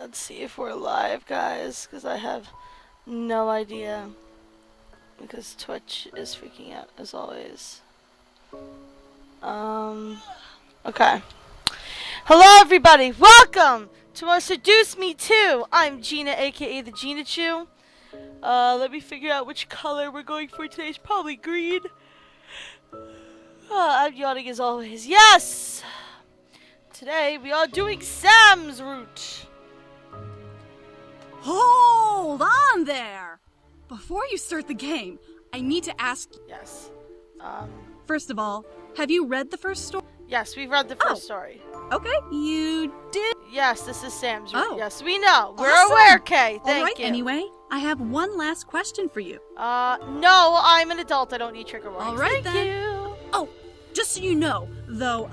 Let's see if we're live, guys, because I have no idea. Because Twitch is freaking out, as always. Okay. Hello, everybody. Welcome to our Seduce Me Too. I'm Gina, aka the Gina Chu. Let me figure out which color we're going for today. It's probably green. I'm yawning as always. Yes! Today we are doing Sam's route. Hold on there! Before you start the game, I need to ask... Yes. First of all, have you read the first story? Yes, we've read the first story. Okay, you did? Yes, this is Sam's route. Oh. Yes, we know. We're Awesome. aware, Kay. Thank Alright, you. anyway, I have one last question for you. No, I'm an adult. I don't need trigger warnings. Alright Thank then. you. Oh, just so you know, though,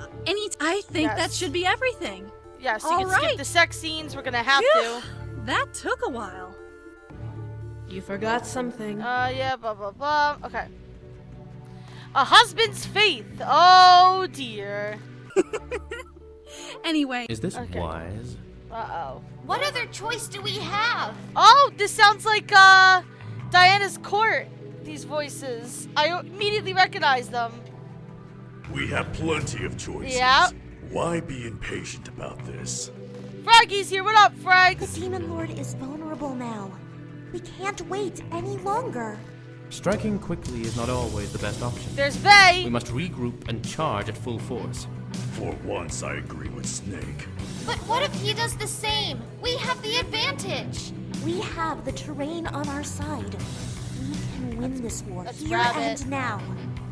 I think that Yes. should be everything. Yes, you can skip Alright. the sex scenes. We're gonna have Phew. to. That took a while. You forgot something. Yeah, blah, blah, blah. Okay. A husband's faith. Oh, dear. Anyway, Is this Okay. wise? Uh-oh. What other choice do we have? Oh, this sounds like, Diana's court. These voices. I immediately recognize them. We have plenty of choices. Yeah. Why be impatient about this? Froggy's here. What up, The Frags? Demon Lord is vulnerable now. We can't wait any longer. Striking quickly is not always the best option. There's Bay. We must regroup and charge at full force. For once, I agree with Snake. But what if he does the same? We have the advantage. We have the terrain on our side. We can win this war Let's here grab and it. now.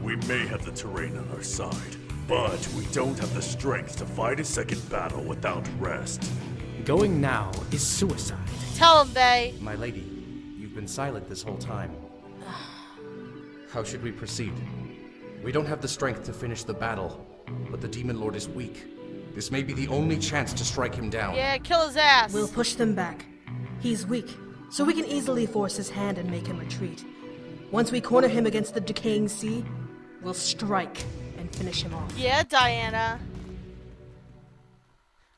We may have the terrain on our side, but we don't have the strength to fight a second battle without rest. Going now is suicide. Tell him, Bay. My lady, you've been silent this whole time. How should we proceed? We don't have the strength to finish the battle, but the Demon Lord is weak. This may be the only chance to strike him down. Yeah, kill his ass. We'll push them back. He's weak, so we can easily force his hand and make him retreat. Once we corner him against the decaying sea, we'll strike and finish him off. Yeah, Diana.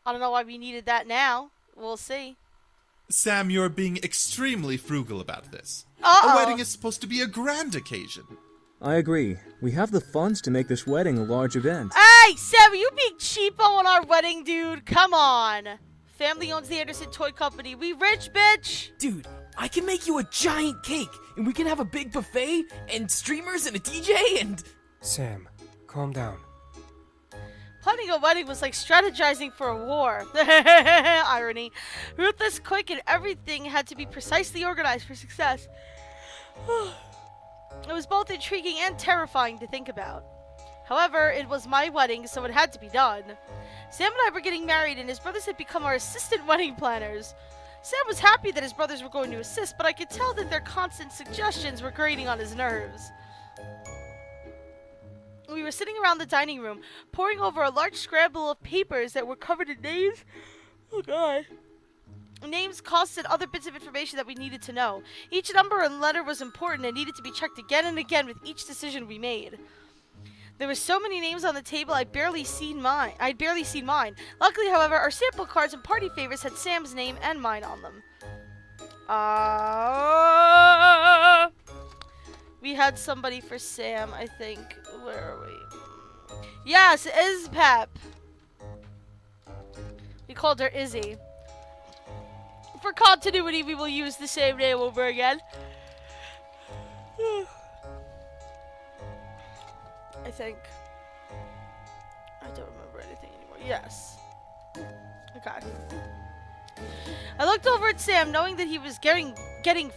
I don't know why we needed that now. We'll see. Sam, you're being extremely frugal about this. Uh-oh. A wedding is supposed to be a grand occasion. I agree. We have the funds to make this wedding a large event. Hey, Sam, are you being cheapo on our wedding, dude? Come on. Family owns the Anderson Toy Company. We rich, bitch. Dude, I can make you a giant cake, and we can have a big buffet, and streamers, and a DJ, and... Sam, calm down. Planning a wedding was like strategizing for a war. Irony. Ruthless, quick, and everything had to be precisely organized for success. It was both intriguing and terrifying to think about. However, it was my wedding, so it had to be done. Sam and I were getting married, and his brothers had become our assistant wedding planners. Sam was happy that his brothers were going to assist, but I could tell that their constant suggestions were grating on his nerves. We were sitting around the dining room, poring over a large scramble of papers that were covered in names. Oh, God. Names, costs, and other bits of information that we needed to know. Each number and letter was important and needed to be checked again and again with each decision we made. There were so many names on the table, I'd barely seen mine. Luckily, however, our sample cards and party favorites had Sam's name and mine on them. We had somebody for Sam, I think. Where are we? Yes, Izpep. We called her Izzy. For continuity, we will use the same name over again. I think. I don't remember anything anymore. Yes. Okay. I looked over at Sam, knowing that he was getting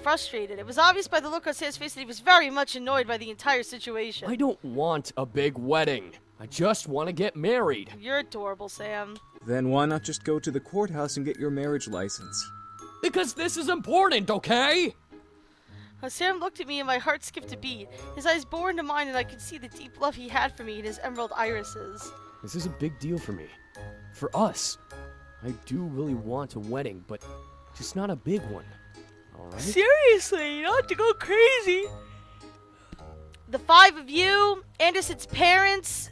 frustrated. It was obvious by the look on Sam's face that he was very much annoyed by the entire situation. I don't want a big wedding. I just want to get married. You're adorable, Sam. Then why not just go to the courthouse and get your marriage license? Because this is important, okay? Sam looked at me and my heart skipped a beat. His eyes bore into mine and I could see the deep love he had for me in his emerald irises. This is a big deal for me. For us. I do really want a wedding, but just not a big one. Alright? Seriously, not to go crazy. The five of you, Anderson's parents,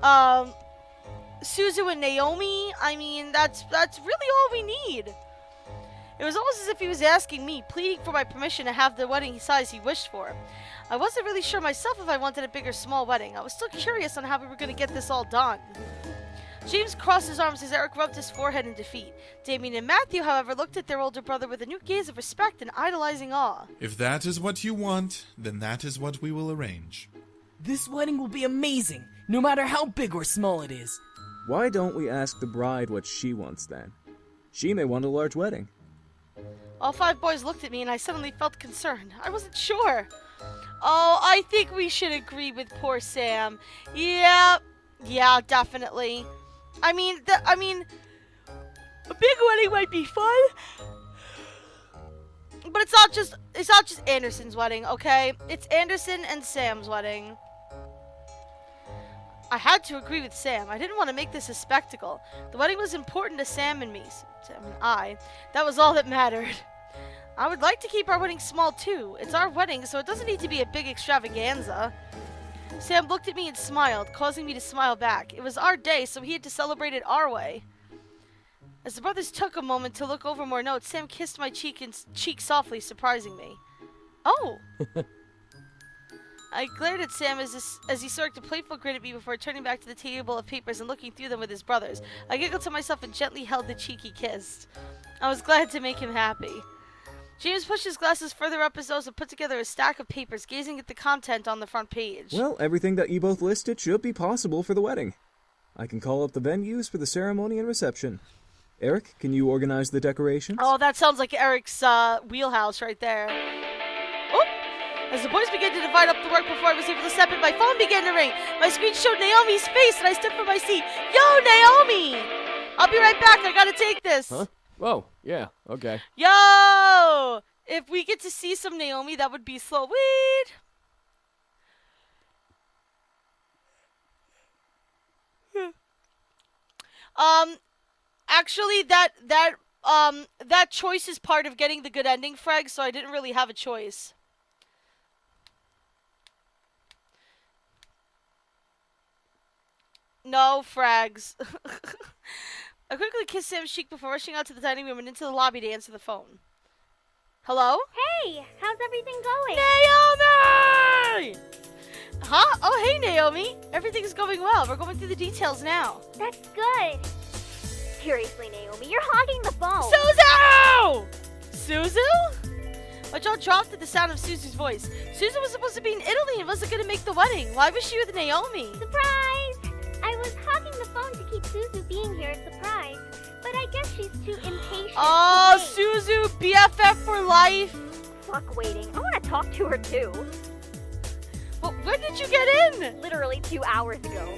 Suzu and Naomi, I mean, that's really all we need. It was almost as if he was asking me, pleading for my permission to have the wedding size he wished for. I wasn't really sure myself if I wanted a big or small wedding. I was still curious on how we were going to get this all done. James crossed his arms as Eric rubbed his forehead in defeat. Damien and Matthew, however, looked at their older brother with a new gaze of respect and idolizing awe. If that is what you want, then that is what we will arrange. This wedding will be amazing, no matter how big or small it is. Why don't we ask the bride what she wants then? She may want a large wedding. All 5 boys looked at me and I suddenly felt concerned. I wasn't sure. Oh, I think we should agree with poor Sam. Yeah, definitely. I mean, a big wedding might be fun, but it's not just Anderson's wedding, okay? It's Anderson and Sam's wedding. I had to agree with Sam. I didn't want to make this a spectacle. The wedding was important to Sam and me. Sam and I. That was all that mattered. I would like to keep our wedding small too. It's our wedding, so it doesn't need to be a big extravaganza. Sam looked at me and smiled, causing me to smile back. It was our day, so he had to celebrate it our way. As the brothers took a moment to look over more notes, Sam kissed my cheek softly, surprising me. Oh! I glared at Sam as he smirked a playful grin at me before turning back to the table of papers and looking through them with his brothers. I giggled to myself and gently held the cheek he kissed. I was glad to make him happy. James pushed his glasses further up his nose and put together a stack of papers, gazing at the content on the front page. Well, everything that you both listed should be possible for the wedding. I can call up the venues for the ceremony and reception. Eric, can you organize the decorations? Oh, that sounds like Eric's wheelhouse right there. Oh! As the boys began to divide up the work before I was able to step in, my phone began to ring. My screen showed Naomi's face, and I stood from my seat. Yo, Naomi! I'll be right back. I gotta take this. Huh? Oh, yeah, okay. Yo! If we get to see some Naomi, that would be sweet. Actually, that choice is part of getting the good ending, Freg, so I didn't really have a choice. No, Frags. I quickly kissed Sam's cheek before rushing out to the dining room and into the lobby to answer the phone. Hello? Hey, how's everything going? Naomi! Huh? Oh, hey, Naomi. Everything's going well. We're going through the details now. That's good. Seriously, Naomi, you're hogging the phone. Suzu! Suzu? My jaw dropped at the sound of Suzu's voice. Suzu was supposed to be in Italy and wasn't going to make the wedding. Why was she with Naomi? Surprise! I was hogging the phone to keep Suzu being here as surprise, but I guess she's too impatient. Oh, Suzu, BFF for life. Fuck waiting. I want to talk to her too. Well, when did you get in? Literally 2 hours ago.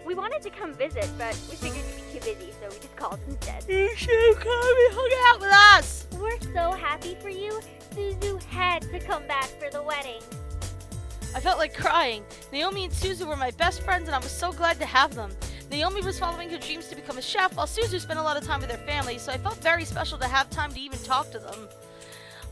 We wanted to come visit, but we figured you'd be too busy, so we just called instead. You should have come and hung out with us. We're so happy for you. Suzu had to come back for the wedding. I felt like crying. Naomi and Suzu were my best friends, and I was so glad to have them. Naomi was following her dreams to become a chef, while Suzu spent a lot of time with her family, so I felt very special to have time to even talk to them.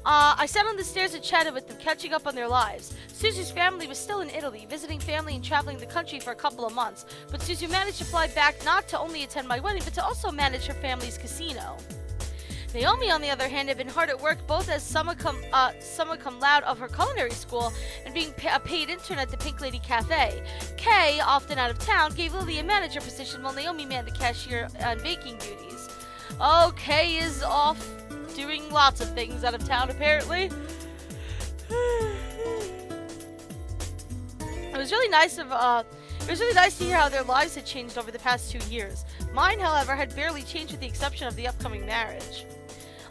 I sat on the stairs and chatted with them, catching up on their lives. Suzu's family was still in Italy, visiting family and traveling the country for a couple of months, but Suzu managed to fly back not to only attend my wedding, but to also manage her family's casino. Naomi, on the other hand, had been hard at work both as summa cum laude of her culinary school and being a paid intern at the Pink Lady Cafe. Kay, often out of town, gave Lily a manager position while Naomi manned the cashier and baking duties. Oh, Kay is off doing lots of things out of town, apparently. It was really nice to hear how their lives had changed over the past 2 years. Mine, however, had barely changed with the exception of the upcoming marriage.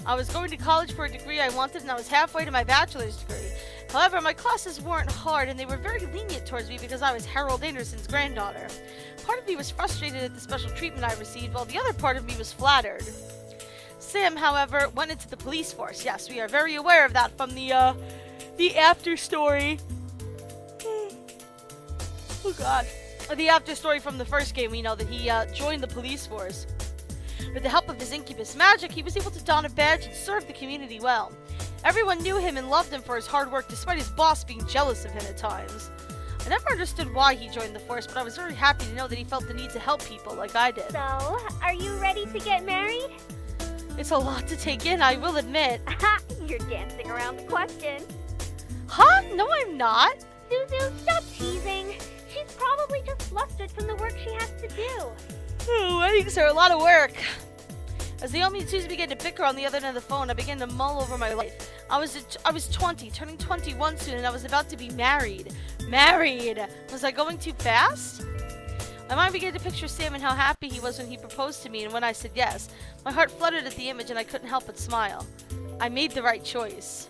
I was going to college for a degree I wanted, and I was halfway to my bachelor's degree. However, my classes weren't hard, and they were very lenient towards me because I was Harold Anderson's granddaughter. Part of me was frustrated at the special treatment I received, while the other part of me was flattered. Sam, however, went into the police force. Yes, we are very aware of that from the after story. Oh god. The after story from the first game, we know that he joined the police force. With the help of his incubus magic, he was able to don a badge and serve the community well. Everyone knew him and loved him for his hard work, despite his boss being jealous of him at times. I never understood why he joined the force, but I was very happy to know that he felt the need to help people like I did. So, are you ready to get married? It's a lot to take in, I will admit. You're dancing around the question. Huh? No, I'm not. Suzu, stop teasing. She's probably just flustered from the work she has to do. Weddings are a lot of work. As Naomi and Suzu began to bicker on the other end of the phone, I began to mull over my life. I was 20, turning 21 soon, and I was about to be married. Married! Was I going too fast? My mind began to picture Sam and how happy he was when he proposed to me and when I said yes. My heart fluttered at the image and I couldn't help but smile. I made the right choice.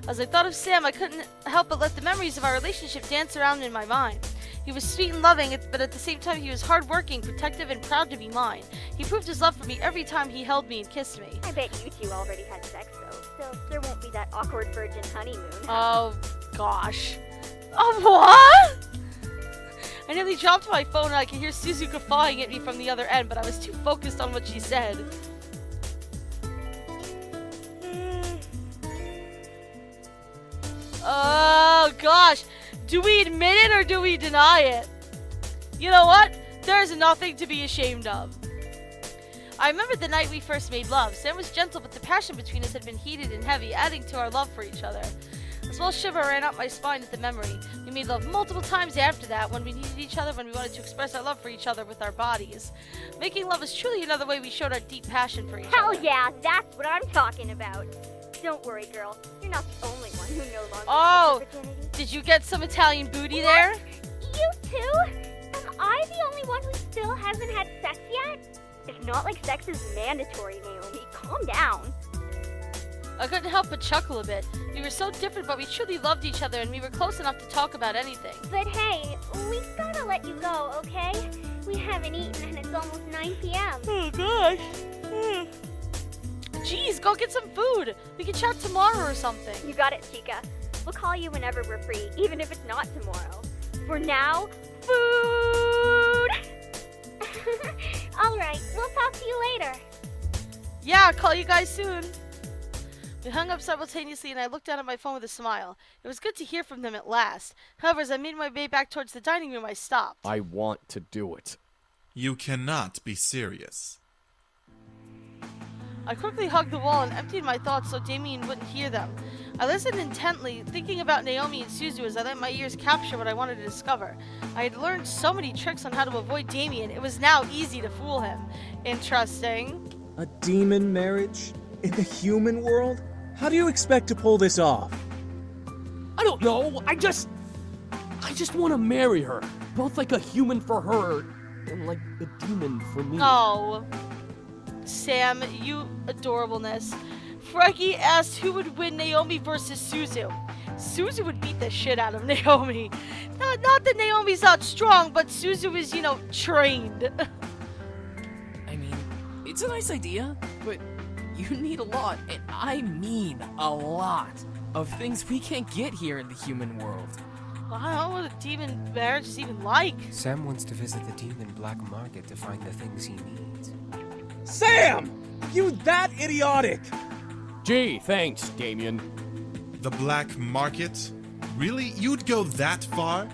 As I thought of Sam, I couldn't help but let the memories of our relationship dance around in my mind. He was sweet and loving, but at the same time he was hardworking, protective, and proud to be mine. He proved his love for me every time he held me and kissed me. I bet you two already had sex, though, so there won't be that awkward virgin honeymoon. Oh, gosh. Oh, what? I nearly dropped my phone and I could hear Suzu guffawing at me from the other end, but I was too focused on what she said. Oh, gosh. Do we admit it or do we deny it? You know what? There's nothing to be ashamed of. I remember the night we first made love. Sam was gentle, but the passion between us had been heated and heavy, adding to our love for each other. A small shiver ran up my spine at the memory. We made love multiple times after that, when we needed each other, when we wanted to express our love for each other with our bodies. Making love is truly another way we showed our deep passion for each other. Hell yeah, that's what I'm talking about. Don't worry, girl. You're not the only one who no longer Oh, has virginity. did you get some Italian booty there? You too? Am I the only one who still hasn't had sex yet? It's not like sex is mandatory, Naomi. Calm down. I couldn't help but chuckle a bit. We were so different, but we truly loved each other, and we were close enough to talk about anything. But hey, we gotta let you go, okay? We haven't eaten and it's almost 9 p.m. Oh, gosh. Jeez, go get some food. We can chat tomorrow or something. You got it, Chica. We'll call you whenever we're free, even if it's not tomorrow. For now, food! Alright, we'll talk to you later. Yeah, I'll call you guys soon. We hung up simultaneously and I looked down at my phone with a smile. It was good to hear from them at last. However, as I made my way back towards the dining room, I stopped. I want to do it. You cannot be serious. I quickly hugged the wall and emptied my thoughts so Damien wouldn't hear them. I listened intently, thinking about Naomi and Suzu as I let my ears capture what I wanted to discover. I had learned so many tricks on how to avoid Damien, it was now easy to fool him. Interesting. A demon marriage? In the human world? How do you expect to pull this off? I don't know. I just want to marry her. Both like a human for her and like a demon for me. Oh. Sam, you adorableness. Frankie asked who would win Naomi versus Suzu. Suzu would beat the shit out of Naomi. Not that Naomi's not strong, but Suzu is, trained. I mean, it's a nice idea, but you need a lot, and I mean a lot, of things we can't get here in the human world. Well, I don't know what a demon marriage is even like. Sam wants to visit the demon black market to find the things he needs. Sam! You that idiotic! Gee, thanks, Damien. The black market? Really? You'd go that far?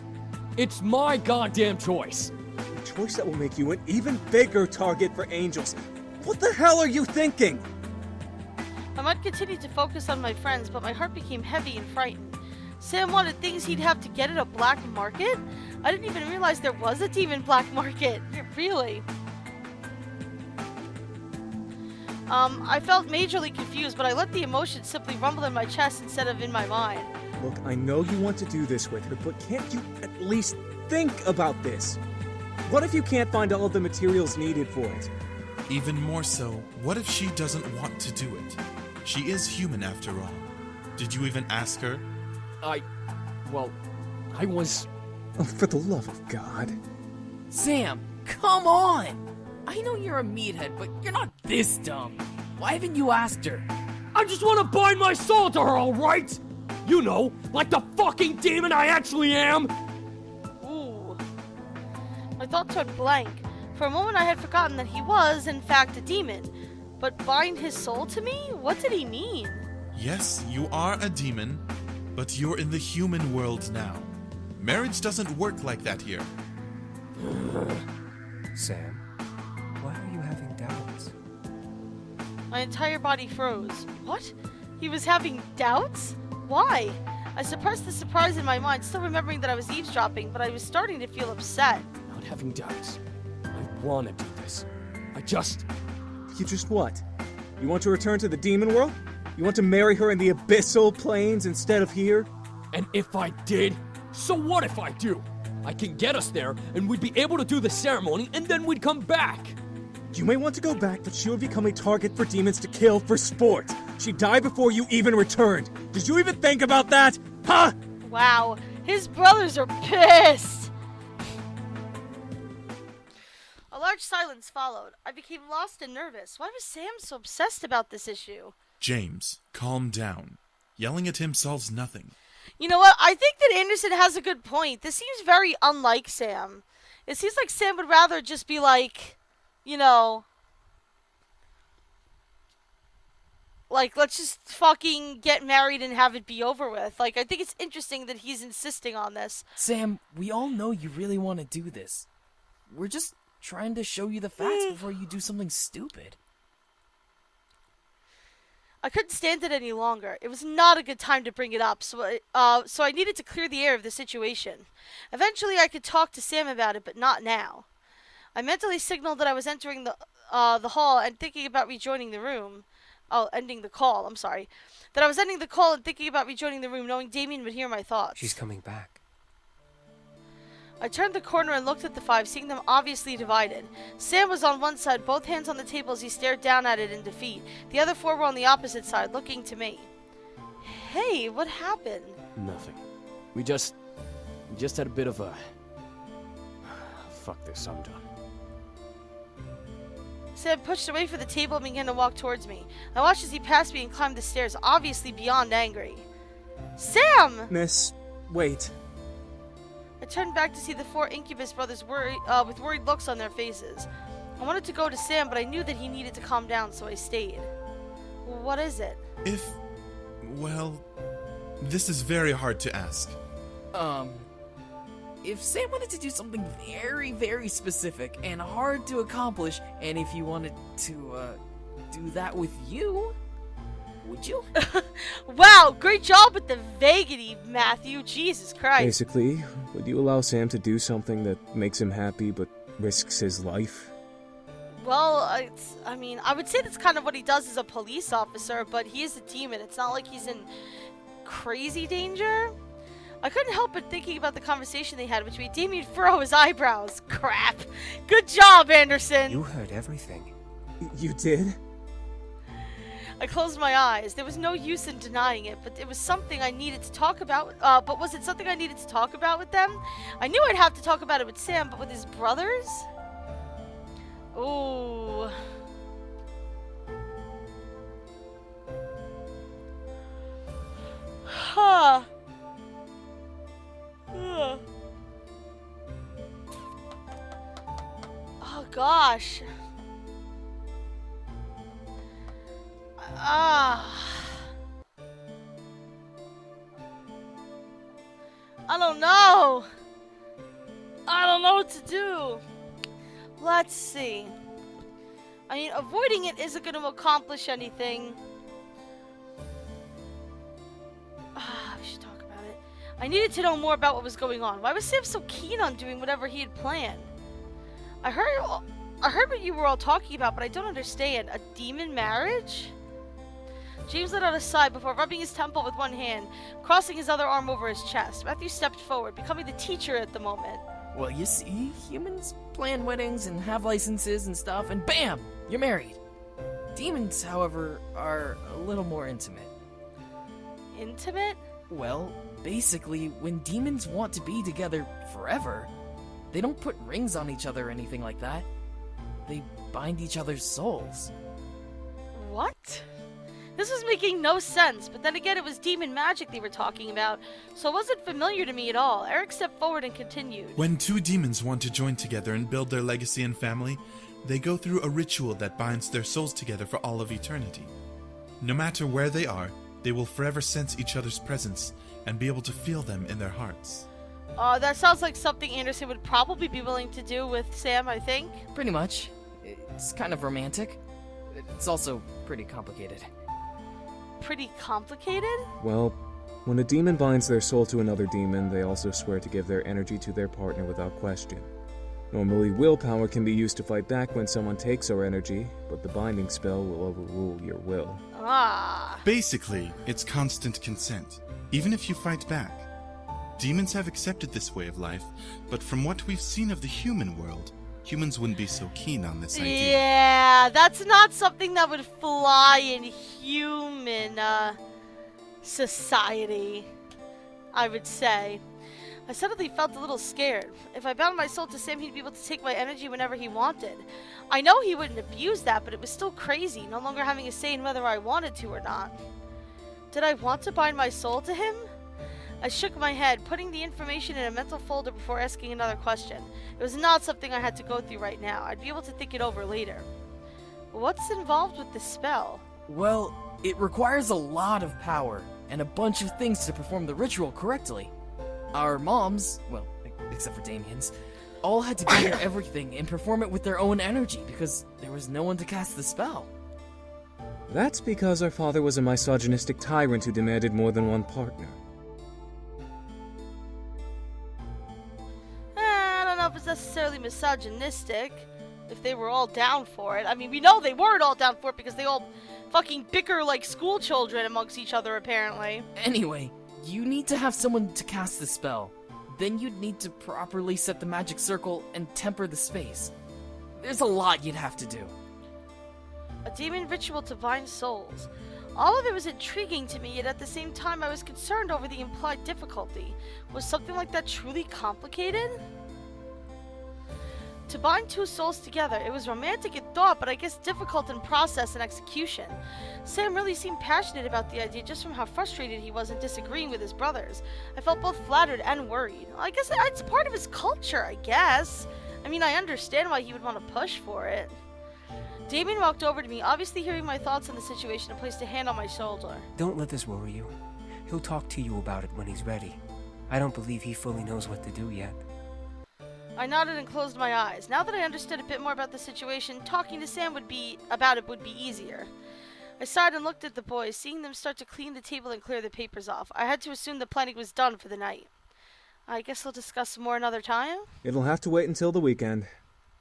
It's my goddamn choice. A choice that will make you an even bigger target for angels. What the hell are you thinking? My mind continued to focus on my friends, but my heart became heavy and frightened. Sam wanted things he'd have to get at a black market? I didn't even realize there was a demon black market. Really? I felt majorly confused, but I let the emotions simply rumble in my chest instead of in my mind. Look, I know you want to do this with her, but can't you at least think about this? What if you can't find all of the materials needed for it? Even more so, what if she doesn't want to do it? She is human after all. Did you even ask her? I was... Oh, for the love of God. Sam, come on! I know you're a meathead, but you're not this dumb. Why haven't you asked her? I just want to bind my soul to her, alright? You know, like the fucking demon I actually am! Ooh. My thoughts went blank. For a moment I had forgotten that he was, in fact, a demon. But bind his soul to me? What did he mean? Yes, you are a demon, but you're in the human world now. Marriage doesn't work like that here. Sam, why are you having doubts? My entire body froze. What? He was having doubts? Why? I suppressed the surprise in my mind, still remembering that I was eavesdropping, but I was starting to feel upset. Not having doubts. I wanna do this. I just... You just what? You want to return to the demon world? You want to marry her in the abyssal plains instead of here? And if I did? So what if I do? I can get us there, and we'd be able to do the ceremony, and then we'd come back. You may want to go back, but she would become a target for demons to kill for sport. She'd die before you even returned. Did you even think about that? Huh? Wow, his brothers are pissed. A large silence followed. I became lost and nervous. Why was Sam so obsessed about this issue? James, calm down. Yelling at him solves nothing. You know what? I think that Anderson has a good point. This seems very unlike Sam. It seems like Sam would rather just be like, you know, like, let's just fucking get married and have it be over with. Like, I think it's interesting that he's insisting on this. Sam, we all know you really want to do this. We're just trying to show you the facts before you do something stupid. I couldn't stand it any longer. It was not a good time to bring it up, so I needed to clear the air of the situation. Eventually, I could talk to Sam about it, but not now. I mentally signaled that I was entering the hall and thinking about rejoining the room. Oh, ending the call, I'm sorry. That I was ending the call and thinking about rejoining the room, knowing Damien would hear my thoughts. She's coming back. I turned the corner and looked at the five, seeing them obviously divided. Sam was on one side, both hands on the table as he stared down at it in defeat. The other four were on the opposite side, looking to me. Hey, what happened? Nothing. We just had a bit of a... Fuck this, I'm done. Sam pushed away from the table and began to walk towards me. I watched as he passed me and climbed the stairs, obviously beyond angry. Sam! Miss, wait. I turned back to see the four Incubus brothers with worried looks on their faces. I wanted to go to Sam, but I knew that he needed to calm down, so I stayed. What is it? Well, this is very hard to ask. If Sam wanted to do something very, very specific and hard to accomplish, and if you wanted to, do that with you, would you? Wow, great job with the vaguity, Matthew. Jesus Christ. Basically, would you allow Sam to do something that makes him happy but risks his life? Well, I mean, I would say that's kind of what he does as a police officer, but he is a demon. It's not like he's in crazy danger. I couldn't help but thinking about the conversation they had, which made Damien furrow his eyebrows. Crap. Good job, Anderson. You heard everything. You did? I closed my eyes. There was no use in denying it, but it was something I needed to talk about. But was it something I needed to talk about with them? I knew I'd have to talk about it with Sam, but with his brothers? Ooh. Huh. Ugh. Oh gosh. I don't know. I don't know what to do. Let's see. I mean, avoiding it isn't going to accomplish anything. We should talk about it. I needed to know more about what was going on. Why was Sam so keen on doing whatever he had planned? I heard what you were all talking about, but I don't understand. A demon marriage? James let out a sigh before rubbing his temple with one hand, crossing his other arm over his chest. Matthew stepped forward, becoming the teacher at the moment. Well, you see, humans plan weddings and have licenses and stuff, and BAM! You're married. Demons, however, are a little more intimate. Intimate? Well, basically, when demons want to be together forever, they don't put rings on each other or anything like that. They bind each other's souls. What? This was making no sense, but then again it was demon magic they were talking about, so it wasn't familiar to me at all. Eric stepped forward and continued. When two demons want to join together and build their legacy and family, they go through a ritual that binds their souls together for all of eternity. No matter where they are, they will forever sense each other's presence and be able to feel them in their hearts. That sounds like something Anderson would probably be willing to do with Sam, I think. Pretty much. It's kind of romantic. It's also pretty complicated. Pretty complicated? Well, when a demon binds their soul to another demon, they also swear to give their energy to their partner without question. Normally, willpower can be used to fight back when someone takes our energy, but the binding spell will overrule your will. Ah. Basically, it's constant consent, even if you fight back. Demons have accepted this way of life, but from what we've seen of the human world, humans wouldn't be so keen on this idea. Yeah, that's not something that would fly in human society, I would say. I suddenly felt a little scared. If I bound my soul to Sam, he'd be able to take my energy whenever he wanted. I know he wouldn't abuse that, but it was still crazy, no longer having a say in whether I wanted to or not. Did I want to bind my soul to him? I shook my head, putting the information in a mental folder before asking another question. It was not something I had to go through right now. I'd be able to think it over later. But what's involved with this spell? Well, it requires a lot of power and a bunch of things to perform the ritual correctly. Our moms, well, except for Damien's, all had to gather everything and perform it with their own energy because there was no one to cast the spell. That's because our father was a misogynistic tyrant who demanded more than one partner. I don't know if it's necessarily misogynistic, if they were all down for it. I mean, we know they weren't all down for it because they all fucking bicker like school children amongst each other, apparently. Anyway, you need to have someone to cast the spell. Then you'd need to properly set the magic circle and temper the space. There's a lot you'd have to do. A demon ritual to bind souls. All of it was intriguing to me, yet at the same time I was concerned over the implied difficulty. Was something like that truly complicated? To bind two souls together, it was romantic in thought, but I guess difficult in process and execution. Sam really seemed passionate about the idea just from how frustrated he was in disagreeing with his brothers. I felt both flattered and worried. I guess it's part of his culture, I guess. I mean, I understand why he would want to push for it. Damien walked over to me, obviously hearing my thoughts on the situation, and placed a hand on my shoulder. Don't let this worry you. He'll talk to you about it when he's ready. I don't believe he fully knows what to do yet. I nodded and closed my eyes. Now that I understood a bit more about the situation, talking to Sam would be easier. I sighed and looked at the boys, seeing them start to clean the table and clear the papers off. I had to assume the planning was done for the night. I guess we'll discuss more another time? It'll have to wait until the weekend.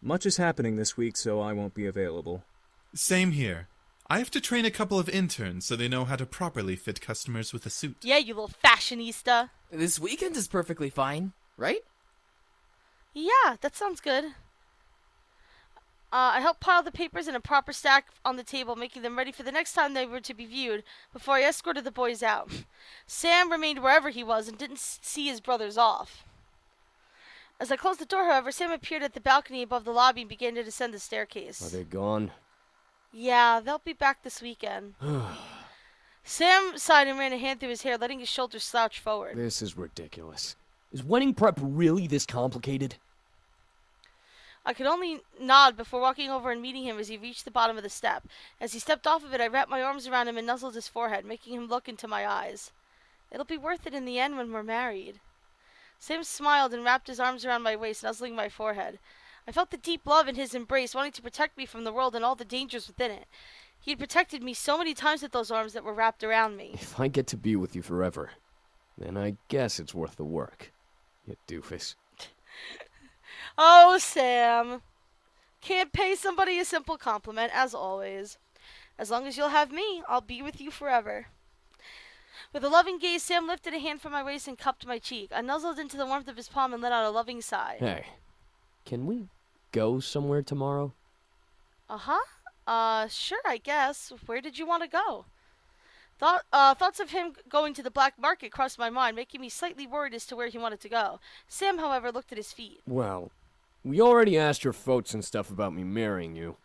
Much is happening this week, so I won't be available. Same here. I have to train a couple of interns so they know how to properly fit customers with a suit. Yeah, you little fashionista. This weekend is perfectly fine, right? Yeah, that sounds good. I helped pile the papers in a proper stack on the table, making them ready for the next time they were to be viewed, before I escorted the boys out. Sam remained wherever he was and didn't see his brothers off. As I closed the door, however, Sam appeared at the balcony above the lobby and began to descend the staircase. Are they gone? Yeah, they'll be back this weekend. Sam sighed and ran a hand through his hair, letting his shoulders slouch forward. This is ridiculous. Is wedding prep really this complicated? I could only nod before walking over and meeting him as he reached the bottom of the step. As he stepped off of it, I wrapped my arms around him and nuzzled his forehead, making him look into my eyes. It'll be worth it in the end when we're married. Sam smiled and wrapped his arms around my waist, nuzzling my forehead. I felt the deep love in his embrace, wanting to protect me from the world and all the dangers within it. He had protected me so many times with those arms that were wrapped around me. If I get to be with you forever, then I guess it's worth the work, you doofus. Oh, Sam. Can't pay somebody a simple compliment, as always. As long as you'll have me, I'll be with you forever. With a loving gaze, Sam lifted a hand from my waist and cupped my cheek. I nuzzled into the warmth of his palm and let out a loving sigh. Hey, can we go somewhere tomorrow? Sure, I guess. Where did you want to go? Thoughts of him going to the black market crossed my mind, making me slightly worried as to where he wanted to go. Sam, however, looked at his feet. Well, we already asked your folks and stuff about me marrying you.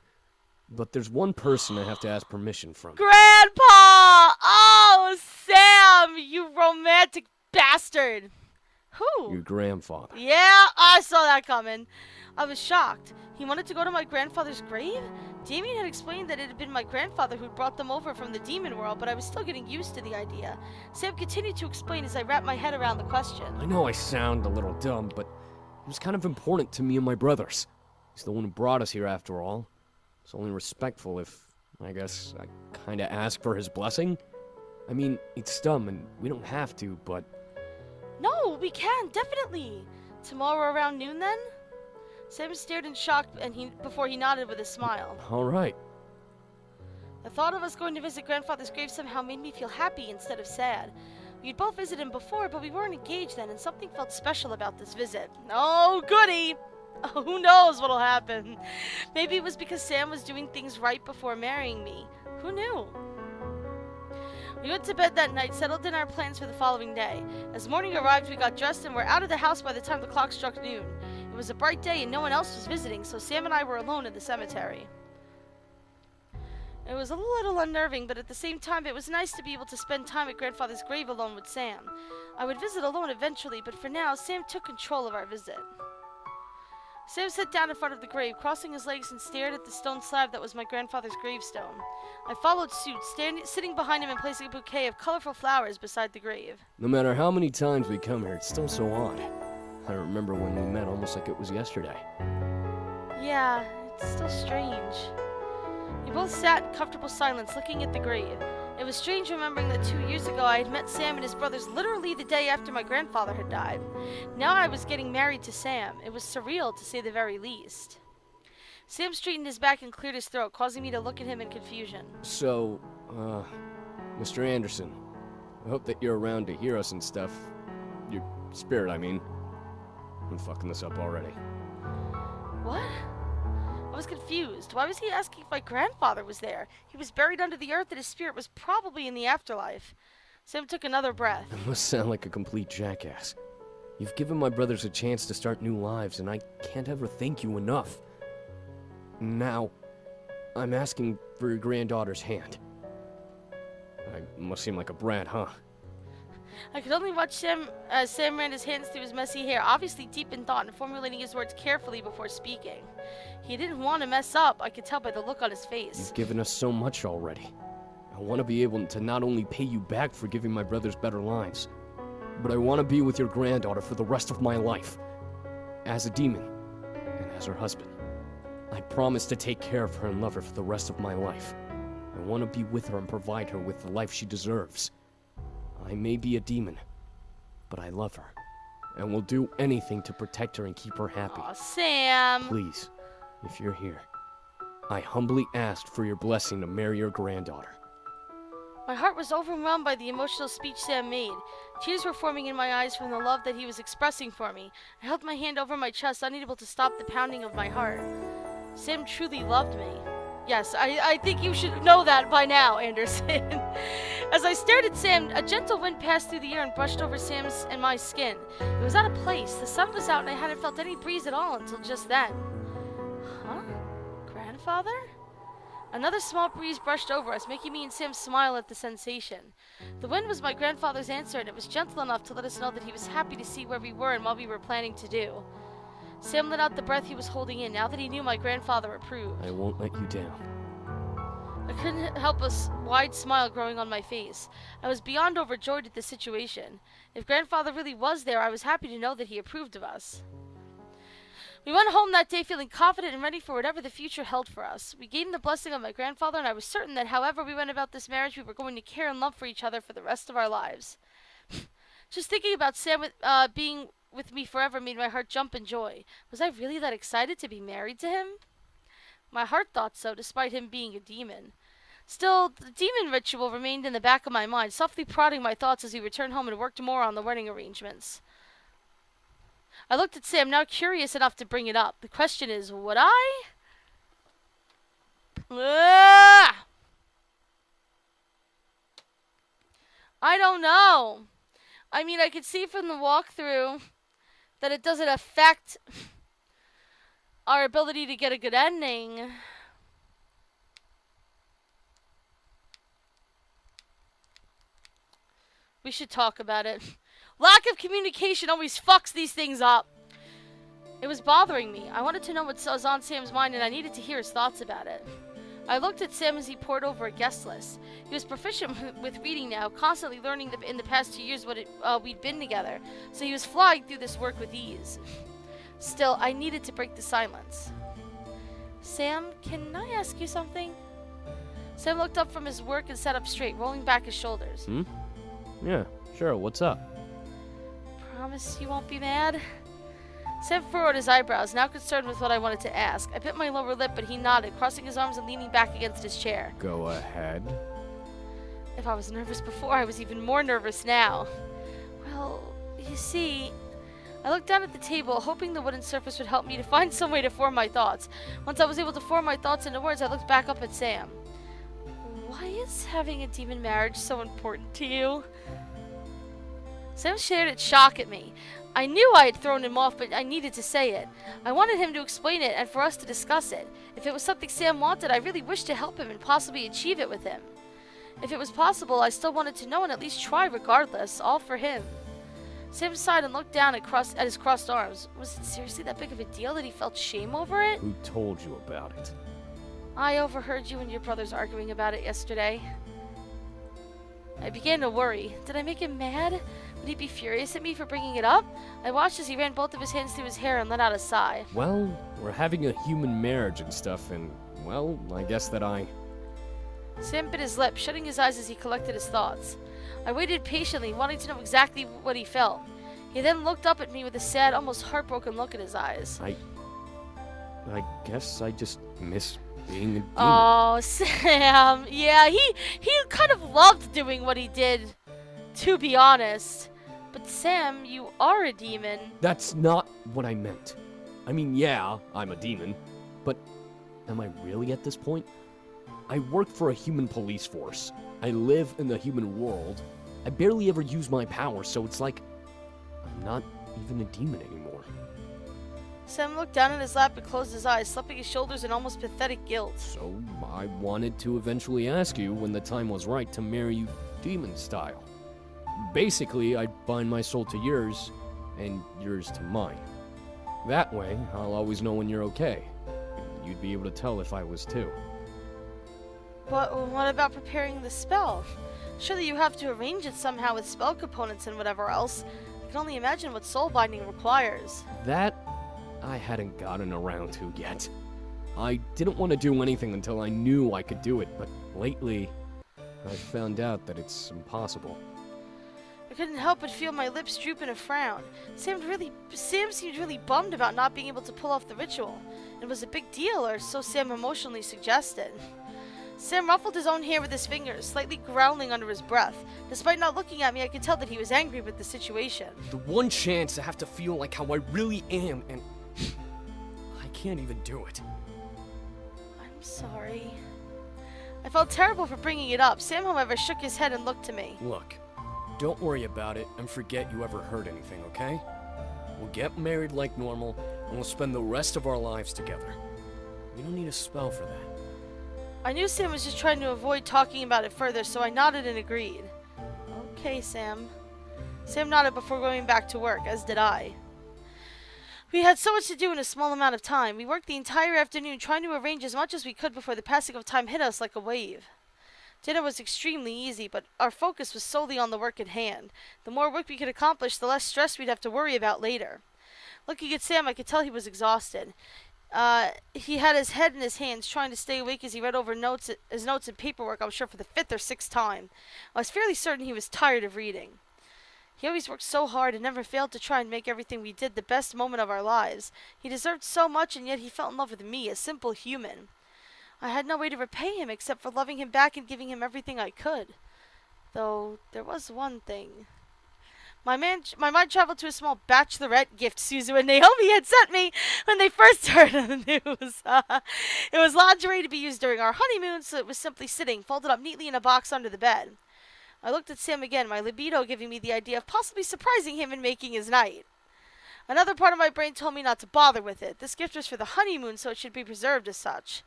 But there's one person I have to ask permission from. Grandpa! Oh, Sam, you romantic bastard. Who? Your grandfather. Yeah, I saw that coming. I was shocked. He wanted to go to my grandfather's grave? Damien had explained that it had been my grandfather who'd brought them over from the demon world, but I was still getting used to the idea. Sam continued to explain as I wrapped my head around the question. I know I sound a little dumb, but it was kind of important to me and my brothers. He's the one who brought us here after all. It's only respectful if I guess I kinda ask for his blessing? I mean, it's dumb and we don't have to, but... No, we can, definitely. Tomorrow around noon, then? Sam stared in shock before he nodded with a smile. Alright. The thought of us going to visit Grandfather's grave somehow made me feel happy instead of sad. We'd both visited him before, but we weren't engaged then, and something felt special about this visit. Oh, goody! Oh, who knows what'll happen? Maybe it was because Sam was doing things right before marrying me. Who knew? We went to bed that night, settled in our plans for the following day. As morning arrived, we got dressed and were out of the house by the time the clock struck noon. It was a bright day and no one else was visiting, so Sam and I were alone in the cemetery. It was a little unnerving, but at the same time, it was nice to be able to spend time at Grandfather's grave alone with Sam. I would visit alone eventually, but for now, Sam took control of our visit. Sam sat down in front of the grave, crossing his legs and stared at the stone slab that was my grandfather's gravestone. I followed suit, sitting behind him and placing a bouquet of colorful flowers beside the grave. No matter how many times we come here, it's still so odd. I remember when we met almost like it was yesterday. Yeah, it's still strange. We both sat in comfortable silence, looking at the grave. It was strange remembering that 2 years ago I had met Sam and his brothers literally the day after my grandfather had died. Now I was getting married to Sam. It was surreal, to say the very least. Sam straightened his back and cleared his throat, causing me to look at him in confusion. So, Mr. Anderson, I hope that you're around to hear us and stuff. Your spirit, I mean. I'm fucking this up already. What? I was confused. Why was he asking if my grandfather was there? He was buried under the earth and his spirit was probably in the afterlife. Sam took another breath. I must sound like a complete jackass. You've given my brothers a chance to start new lives, and I can't ever thank you enough. Now, I'm asking for your granddaughter's hand. I must seem like a brat, huh? I could only watch Sam as Sam ran his hands through his messy hair, obviously deep in thought and formulating his words carefully before speaking. He didn't want to mess up, I could tell by the look on his face. You've given us so much already. I want to be able to not only pay you back for giving my brothers better lives, but I want to be with your granddaughter for the rest of my life. As a demon, and as her husband. I promise to take care of her and love her for the rest of my life. I want to be with her and provide her with the life she deserves. I may be a demon, but I love her, and will do anything to protect her and keep her happy. Aw, Sam! Please, if you're here, I humbly ask for your blessing to marry your granddaughter. My heart was overwhelmed by the emotional speech Sam made. Tears were forming in my eyes from the love that he was expressing for me. I held my hand over my chest, unable to stop the pounding of my heart. Sam truly loved me. Yes, I think you should know that by now, Anderson. As I stared at Sam, a gentle wind passed through the air and brushed over Sam's and my skin. It was out of place. The sun was out and I hadn't felt any breeze at all until just then. Huh? Grandfather? Another small breeze brushed over us, making me and Sam smile at the sensation. The wind was my grandfather's answer, and it was gentle enough to let us know that he was happy to see where we were and what we were planning to do. Sam let out the breath he was holding in, now that he knew my grandfather approved. I won't let you down. I couldn't help a wide smile growing on my face. I was beyond overjoyed at the situation. If grandfather really was there, I was happy to know that he approved of us. We went home that day feeling confident and ready for whatever the future held for us. We gained the blessing of my grandfather, and I was certain that however we went about this marriage, we were going to care and love for each other for the rest of our lives. Just thinking about Sam being with me forever made my heart jump in joy. Was I really that excited to be married to him? My heart thought so, despite him being a demon. Still, the demon ritual remained in the back of my mind, softly prodding my thoughts as we returned home and worked more on the wedding arrangements. I looked at Sam, now curious enough to bring it up. The question is, would I? I don't know. I mean, I could see from the walkthrough that it doesn't affect our ability to get a good ending. We should talk about it. Lack of communication always fucks these things up. It was bothering me. I wanted to know what was on Sam's mind, and I needed to hear his thoughts about it. I looked at Sam as he pored over a guest list. He was proficient with reading now, constantly learning in the past 2 years what we'd been together, so he was flying through this work with ease. Still, I needed to break the silence. Sam, can I ask you something? Sam looked up from his work and sat up straight, rolling back his shoulders. Yeah, sure, what's up? Promise you won't be mad? Sam furrowed his eyebrows, now concerned with what I wanted to ask. I bit my lower lip, but he nodded, crossing his arms and leaning back against his chair. Go ahead. If I was nervous before, I was even more nervous now. Well, you see, I looked down at the table, hoping the wooden surface would help me to find some way to form my thoughts. Once I was able to form my thoughts into words, I looked back up at Sam. Why is having a demon marriage so important to you? Sam stared in shock at me. I knew I had thrown him off, but I needed to say it. I wanted him to explain it and for us to discuss it. If it was something Sam wanted, I really wished to help him and possibly achieve it with him. If it was possible, I still wanted to know and at least try regardless, all for him. Sam sighed and looked down at his crossed arms. Was it seriously that big of a deal that he felt shame over it? Who told you about it? I overheard you and your brothers arguing about it yesterday. I began to worry. Did I make him mad? Would he be furious at me for bringing it up? I watched as he ran both of his hands through his hair and let out a sigh. Well, we're having a human marriage and stuff, and, well, I guess that Sam bit his lip, shutting his eyes as he collected his thoughts. I waited patiently, wanting to know exactly what he felt. He then looked up at me with a sad, almost heartbroken look in his eyes. I guess I just miss being a demon. Oh, Sam. Yeah, he kind of loved doing what he did, to be honest. But Sam, you are a demon. That's not what I meant. I mean, yeah, I'm a demon, but am I really at this point? I work for a human police force. I live in the human world. I barely ever use my powers, so it's like I'm not even a demon anymore. Sam looked down at his lap and closed his eyes, slapping his shoulders in almost pathetic guilt. So I wanted to eventually ask you when the time was right to marry you demon style. Basically, I'd bind my soul to yours and yours to mine. That way, I'll always know when you're okay. You'd be able to tell if I was too. But what about preparing the spell? Surely you have to arrange it somehow with spell components and whatever else. I can only imagine what soul binding requires. That I hadn't gotten around to yet. I didn't want to do anything until I knew I could do it, but lately, I found out that it's impossible. I couldn't help but feel my lips droop in a frown. Sam seemed really bummed about not being able to pull off the ritual. It was a big deal, or so Sam emotionally suggested. Sam ruffled his own hair with his fingers, slightly growling under his breath. Despite not looking at me, I could tell that he was angry with the situation. The one chance I have to feel like how I really am, and I can't even do it. I'm sorry. I felt terrible for bringing it up. Sam, however, shook his head and looked to me. Look, don't worry about it and forget you ever heard anything, okay? We'll get married like normal, and we'll spend the rest of our lives together. We don't need a spell for that. I knew Sam was just trying to avoid talking about it further, so I nodded and agreed. Okay, Sam. Sam nodded before going back to work, as did I. We had so much to do in a small amount of time. We worked the entire afternoon trying to arrange as much as we could before the passing of time hit us like a wave. Dinner was extremely easy, but our focus was solely on the work at hand. The more work we could accomplish, the less stress we'd have to worry about later. Looking at Sam, I could tell he was exhausted. He had his head in his hands, trying to stay awake as he read over his notes and paperwork, I'm sure for the 5th or 6th time. I was fairly certain he was tired of reading. He always worked so hard and never failed to try and make everything we did the best moment of our lives. He deserved so much, and yet he fell in love with me, a simple human. I had no way to repay him except for loving him back and giving him everything I could. Though, there was one thing. My mind traveled to a small bachelorette gift Suzu and Naomi had sent me when they first heard of the news. It was lingerie to be used during our honeymoon, so it was simply sitting, folded up neatly in a box under the bed. I looked at Sam again, my libido giving me the idea of possibly surprising him and making his night. Another part of my brain told me not to bother with it. This gift was for the honeymoon, so it should be preserved as such.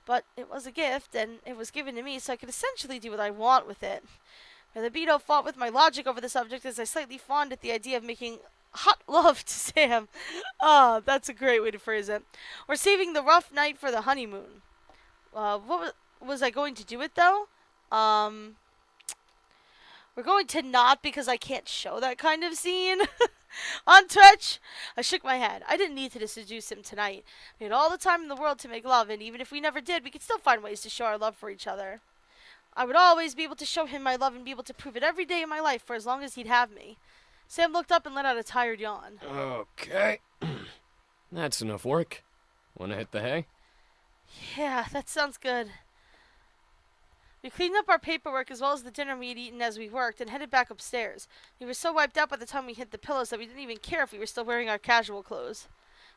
But it was a gift, and it was given to me, so I could essentially do what I want with it. My libido fought with my logic over the subject as I slightly fawned at the idea of making hot love to Sam. Ah, that's a great way to phrase it. Or saving the rough night for the honeymoon. What was I going to do it, though? We're going to not, because I can't show that kind of scene on Twitch. I shook my head. I didn't need to seduce him tonight. We had all the time in the world to make love, and even if we never did, we could still find ways to show our love for each other. I would always be able to show him my love and be able to prove it every day of my life for as long as he'd have me. Sam looked up and let out a tired yawn. Okay. That's enough work. Wanna hit the hay? Yeah, that sounds good. We cleaned up our paperwork as well as the dinner we had eaten as we worked and headed back upstairs. We were so wiped out by the time we hit the pillows that we didn't even care if we were still wearing our casual clothes.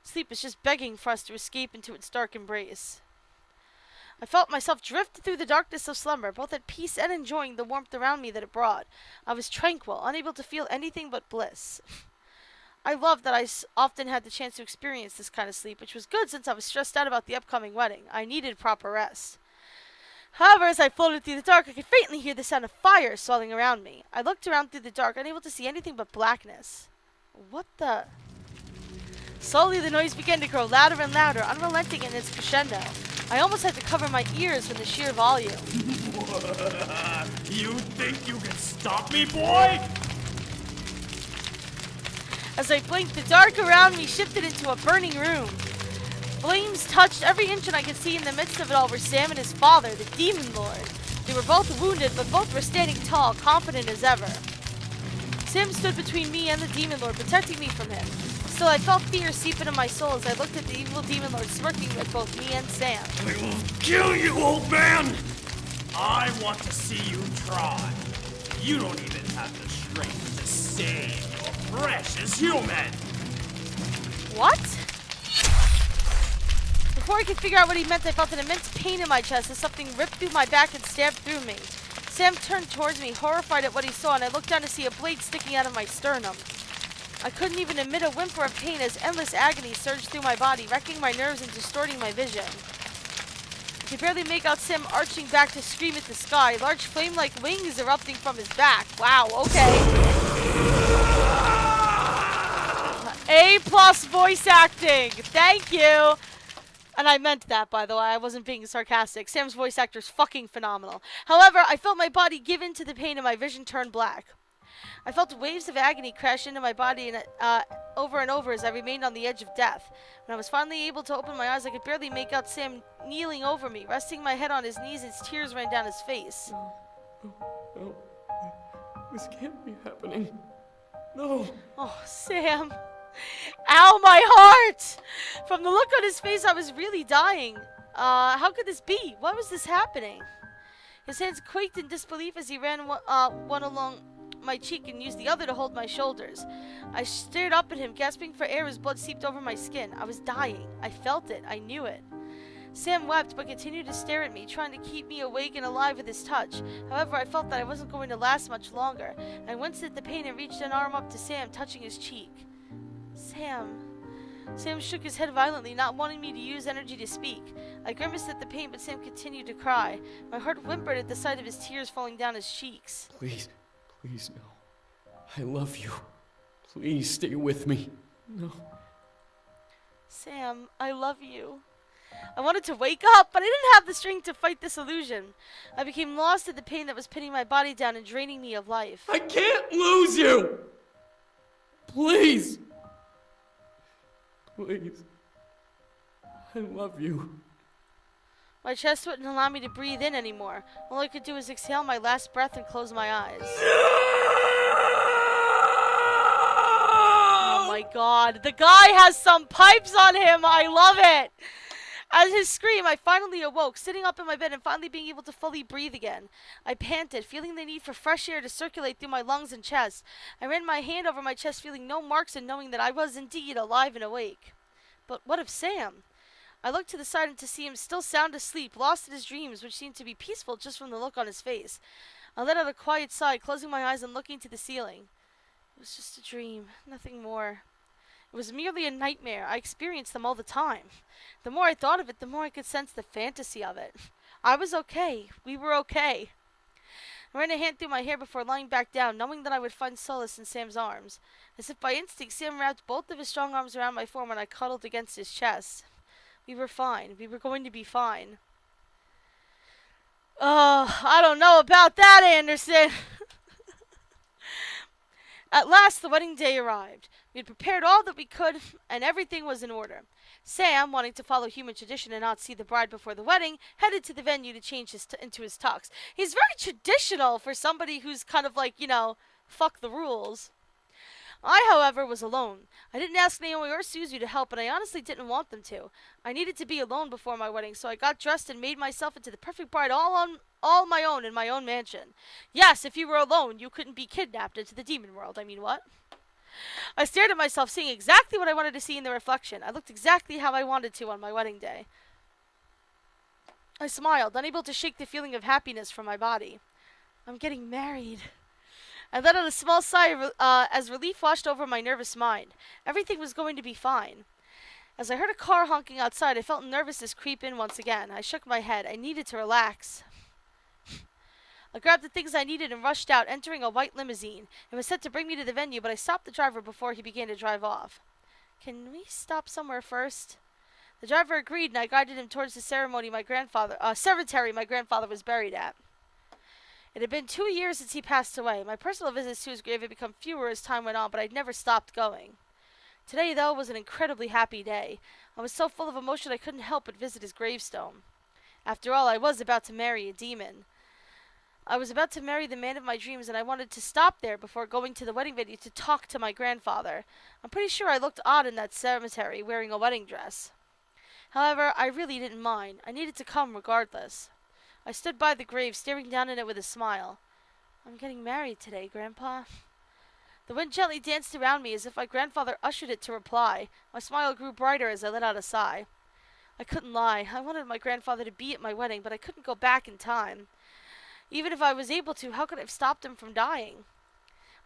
Sleep was just begging for us to escape into its dark embrace. I felt myself drift through the darkness of slumber, both at peace and enjoying the warmth around me that it brought. I was tranquil, unable to feel anything but bliss. I loved that I often had the chance to experience this kind of sleep, which was good since I was stressed out about the upcoming wedding. I needed proper rest. However, as I floated through the dark, I could faintly hear the sound of fire swelling around me. I looked around through the dark, unable to see anything but blackness. What the... Slowly, the noise began to grow louder and louder, unrelenting in its crescendo. I almost had to cover my ears from the sheer volume. You think you can stop me, boy? As I blinked, the dark around me shifted into a burning room. Flames touched every inch, and I could see in the midst of it all were Sam and his father, the Demon Lord. They were both wounded, but both were standing tall, confident as ever. Sam stood between me and the Demon Lord, protecting me from him. Still, I felt fear seep into my soul as I looked at the evil Demon Lord smirking at both me and Sam. I will kill you, old man! I want to see you try. You don't even have the strength to save your precious human! What? Before I could figure out what he meant, I felt an immense pain in my chest as something ripped through my back and stabbed through me. Sam turned towards me, horrified at what he saw, and I looked down to see a blade sticking out of my sternum. I couldn't even emit a whimper of pain as endless agony surged through my body, wrecking my nerves and distorting my vision. I could barely make out Sam arching back to scream at the sky, large flame-like wings erupting from his back. Wow, okay. A+ voice acting! Thank you! And I meant that, by the way. I wasn't being sarcastic. Sam's voice actor's fucking phenomenal. However, I felt my body give in to the pain and my vision turn black. I felt waves of agony crash into my body and over and over as I remained on the edge of death. When I was finally able to open my eyes, I could barely make out Sam kneeling over me, resting my head on his knees as tears ran down his face. No. This can't be happening. No. Oh, Sam. Ow, my heart! From the look on his face, I was really dying. How could this be? Why was this happening? His hands quaked in disbelief as he ran one along my cheek and used the other to hold my shoulders. I stared up at him, gasping for air as blood seeped over my skin. I was dying. I felt it. I knew it. Sam wept, but continued to stare at me, trying to keep me awake and alive with his touch. However, I felt that I wasn't going to last much longer. I winced at the pain and reached an arm up to Sam, touching his cheek. Sam. Sam shook his head violently, not wanting me to use energy to speak. I grimaced at the pain, but Sam continued to cry. My heart whimpered at the sight of his tears falling down his cheeks. Please, no. I love you. Please stay with me. No. Sam, I love you. I wanted to wake up, but I didn't have the strength to fight this illusion. I became lost in the pain that was pinning my body down and draining me of life. I can't lose you! Please! Please. I love you. My chest wouldn't allow me to breathe in anymore. All I could do was exhale my last breath and close my eyes. Oh my god. The guy has some pipes on him. I love it. At his scream, I finally awoke, sitting up in my bed and finally being able to fully breathe again. I panted, feeling the need for fresh air to circulate through my lungs and chest. I ran my hand over my chest, feeling no marks and knowing that I was indeed alive and awake. But what of Sam? I looked to the side and to see him still sound asleep, lost in his dreams, which seemed to be peaceful just from the look on his face. I let out a quiet sigh, closing my eyes and looking to the ceiling. It was just a dream, nothing more. It was merely a nightmare. I experienced them all the time. The more I thought of it, the more I could sense the fantasy of it. I was okay. We were okay. I ran a hand through my hair before lying back down, knowing that I would find solace in Sam's arms. As if by instinct, Sam wrapped both of his strong arms around my form and I cuddled against his chest. We were fine. We were going to be fine. I don't know about that, Anderson. At last, the wedding day arrived. We had prepared all that we could, and everything was in order. Sam, wanting to follow human tradition and not see the bride before the wedding, headed to the venue to change into his tux. He's very traditional for somebody who's kind of like, fuck the rules. I, however, was alone. I didn't ask Naomi or Suzu to help, and I honestly didn't want them to. I needed to be alone before my wedding, so I got dressed and made myself into the perfect bride all my own in my own mansion. Yes, if you were alone, you couldn't be kidnapped into the demon world. I mean, what? I stared at myself, seeing exactly what I wanted to see in the reflection. I looked exactly how I wanted to on my wedding day. I smiled, unable to shake the feeling of happiness from my body. I'm getting married. I let out a small sigh as relief washed over my nervous mind. Everything was going to be fine. As I heard a car honking outside, I felt nervousness creep in once again. I shook my head. I needed to relax. I grabbed the things I needed and rushed out, entering a white limousine. It was set to bring me to the venue, but I stopped the driver before he began to drive off. Can we stop somewhere first? The driver agreed, and I guided him towards the cemetery my grandfather was buried at. It had been 2 years since he passed away. My personal visits to his grave had become fewer as time went on, but I'd never stopped going. Today, though, was an incredibly happy day. I was so full of emotion I couldn't help but visit his gravestone. After all, I was about to marry a demon. I was about to marry the man of my dreams, and I wanted to stop there before going to the wedding venue to talk to my grandfather. I'm pretty sure I looked odd in that cemetery, wearing a wedding dress. However, I really didn't mind. I needed to come regardless. I stood by the grave, staring down at it with a smile. I'm getting married today, Grandpa. The wind gently danced around me as if my grandfather ushered it to reply. My smile grew brighter as I let out a sigh. I couldn't lie. I wanted my grandfather to be at my wedding, but I couldn't go back in time. Even if I was able to, how could I have stopped him from dying?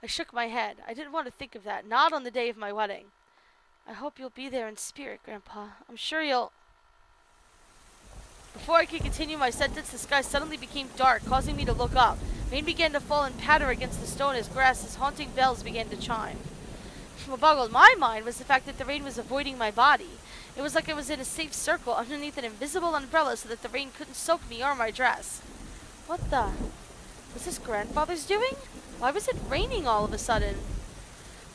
I shook my head. I didn't want to think of that, not on the day of my wedding. I hope you'll be there in spirit, Grandpa. I'm sure you'll... Before I could continue my sentence, the sky suddenly became dark, causing me to look up. Rain began to fall and patter against the stone as haunting bells began to chime. What boggled my mind was the fact that the rain was avoiding my body. It was like I was in a safe circle underneath an invisible umbrella so that the rain couldn't soak me or my dress. What the... Was this grandfather's doing? Why was it raining all of a sudden?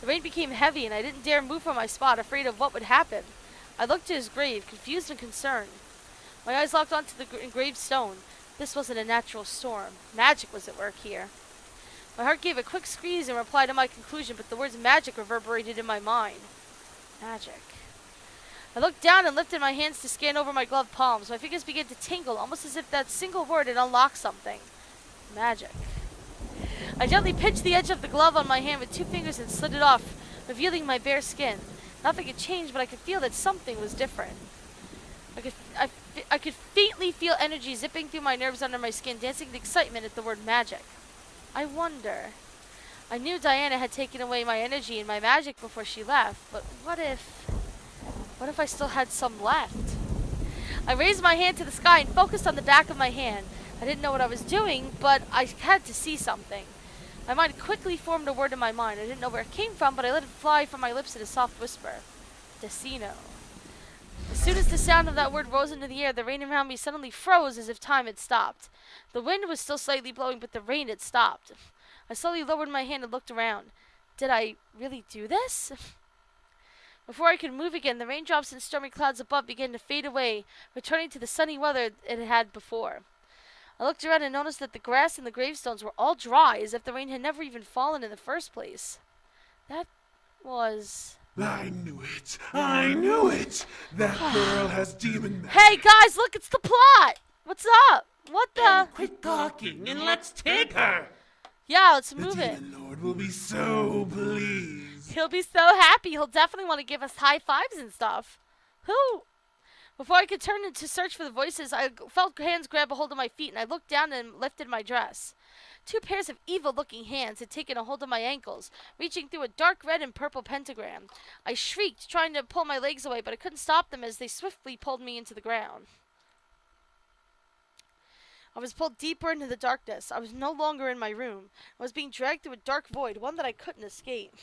The rain became heavy and I didn't dare move from my spot, afraid of what would happen. I looked to his grave, confused and concerned. My eyes locked onto the engraved stone. This wasn't a natural storm. Magic was at work here. My heart gave a quick squeeze in reply to my conclusion, but the words magic reverberated in my mind. Magic. I looked down and lifted my hands to scan over my gloved palms. My fingers began to tingle, almost as if that single word had unlocked something. Magic. I gently pinched the edge of the glove on my hand with 2 fingers and slid it off, revealing my bare skin. Nothing had changed, but I could feel that something was different. I could faintly feel energy zipping through my nerves under my skin, dancing with excitement at the word magic. I wonder. I knew Diana had taken away my energy and my magic before she left, but what if I still had some left? I raised my hand to the sky and focused on the back of my hand. I didn't know what I was doing, but I had to see something. My mind quickly formed a word in my mind. I didn't know where it came from, but I let it fly from my lips in a soft whisper. Decino. As soon as the sound of that word rose into the air, the rain around me suddenly froze as if time had stopped. The wind was still slightly blowing, but the rain had stopped. I slowly lowered my hand and looked around. Did I really do this? Before I could move again, the raindrops and stormy clouds above began to fade away, returning to the sunny weather it had before. I looked around and noticed that the grass and the gravestones were all dry, as if the rain had never even fallen in the first place. That was... I knew it! I knew it! That girl has demon magic. Hey guys, look, it's the plot! What's up? What the... And quit talking and let's take her! Yeah, let's move it. The Demon Lord will be so pleased. He'll be so happy. He'll definitely want to give us high fives and stuff. Who? Before I could turn to search for the voices, I felt hands grab a hold of my feet, and I looked down and lifted my dress. 2 pairs of evil-looking hands had taken a hold of my ankles, reaching through a dark red and purple pentagram. I shrieked, trying to pull my legs away, but I couldn't stop them as they swiftly pulled me into the ground. I was pulled deeper into the darkness. I was no longer in my room. I was being dragged through a dark void, one that I couldn't escape.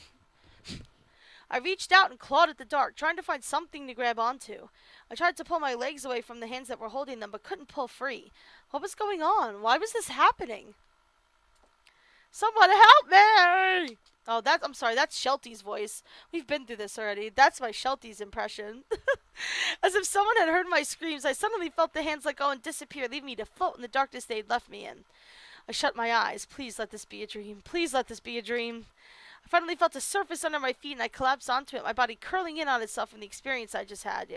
I reached out and clawed at the dark, trying to find something to grab onto. I tried to pull my legs away from the hands that were holding them, but couldn't pull free. What was going on? Why was this happening? Someone help me! Oh, I'm sorry, that's Shelty's voice. We've been through this already. That's my Shelty's impression. As if someone had heard my screams, I suddenly felt the hands let go and disappear, leaving me to float in the darkness they had left me in. I shut my eyes. Please let this be a dream. Please let this be a dream. I finally felt a surface under my feet and I collapsed onto it, my body curling in on itself from the experience I just had.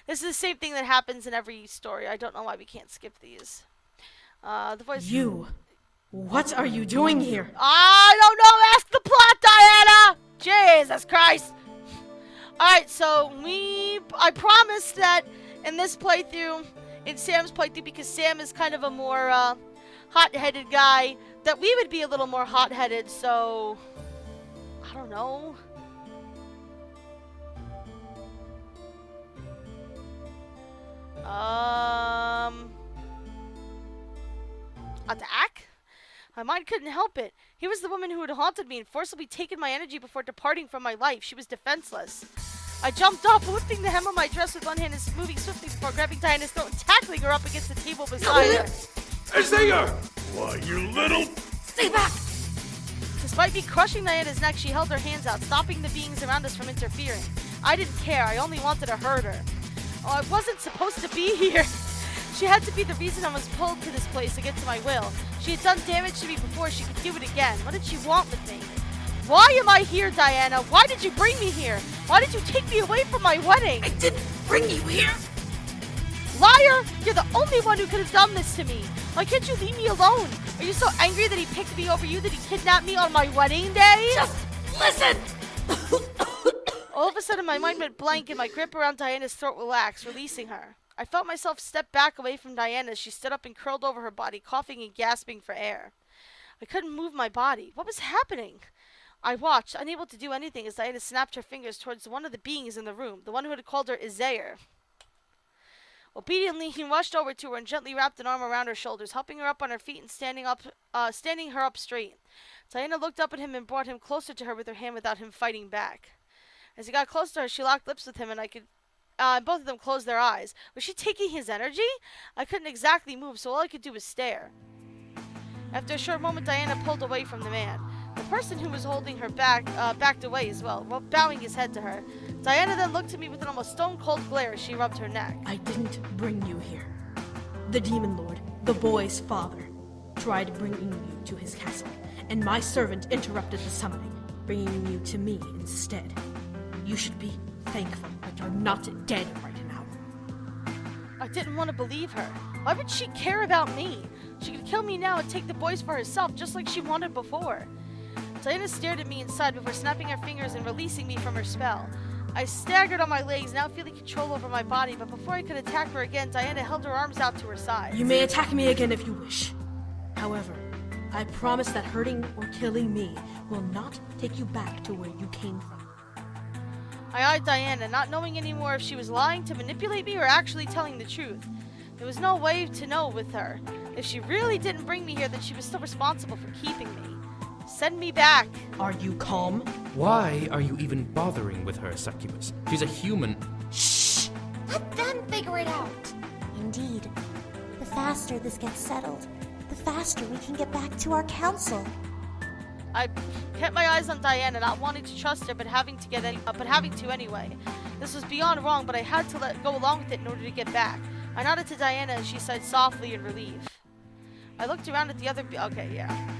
This is the same thing that happens in every story. I don't know why we can't skip these. The voice... You! What are you doing here? I don't know! Ask the plot, Diana! Jesus Christ! Alright, so I promised that in this playthrough, in Sam's playthrough, because Sam is kind of a more hot-headed guy, that we would be a little more hot-headed, so... I don't know. Attack? My mind couldn't help it. He was the woman who had haunted me and forcibly taken my energy before departing from my life. She was defenseless. I jumped up, lifting the hem of my dress with one hand and moving swiftly before grabbing Diana's throat and tackling her up against the table beside her. Isaiah! Why, you little... Stay back! Despite me crushing Diana's neck, she held her hands out, stopping the beings around us from interfering. I didn't care. I only wanted to hurt her. Oh, I wasn't supposed to be here. She had to be the reason I was pulled to this place against my will. She had done damage to me before. She could do it again. What did she want with me? Why am I here, Diana? Why did you bring me here? Why did you take me away from my wedding? I didn't bring you here. Liar! You're the only one who could have done this to me. Why can't you leave me alone? Are you so angry that he picked me over you that he kidnapped me on my wedding day? Just listen! All of a sudden, my mind went blank and my grip around Diana's throat relaxed, releasing her. I felt myself step back away from Diana as she stood up and curled over her body, coughing and gasping for air. I couldn't move my body. What was happening? I watched, unable to do anything, as Diana snapped her fingers towards one of the beings in the room, the one who had called her Isaiah. Obediently, he rushed over to her and gently wrapped an arm around her shoulders, helping her up on her feet and standing her up straight. Diana looked up at him and brought him closer to her with her hand without him fighting back. As he got close to her, she locked lips with him, and both of them closed their eyes. Was she taking his energy? I couldn't exactly move, so all I could do was stare. After a short moment, Diana pulled away from the man. The person who was holding her backed away as well, while bowing his head to her. Diana then looked at me with an almost stone-cold glare as she rubbed her neck. I didn't bring you here. The Demon Lord, the boy's father, tried bringing you to his castle, and my servant interrupted the summoning, bringing you to me instead. You should be thankful that you're not dead right now. I didn't want to believe her. Why would she care about me? She could kill me now and take the boys for herself, just like she wanted before. Diana stared at me inside before snapping her fingers and releasing me from her spell. I staggered on my legs, now feeling control over my body, but before I could attack her again, Diana held her arms out to her side. You may attack me again if you wish. However, I promise that hurting or killing me will not take you back to where you came from. I eyed Diana, not knowing anymore if she was lying to manipulate me or actually telling the truth. There was no way to know with her. If she really didn't bring me here, then she was still responsible for keeping me. Send me back. Are you calm? Why are you even bothering with her, Succubus? She's a human. Shh! Let them figure it out. Indeed. The faster this gets settled, the faster we can get back to our council. I kept my eyes on Diana, not wanting to trust her, but having to anyway. This was beyond wrong, but I had to go along with it in order to get back. I nodded to Diana as she sighed softly in relief. I looked around at the other... Okay, yeah.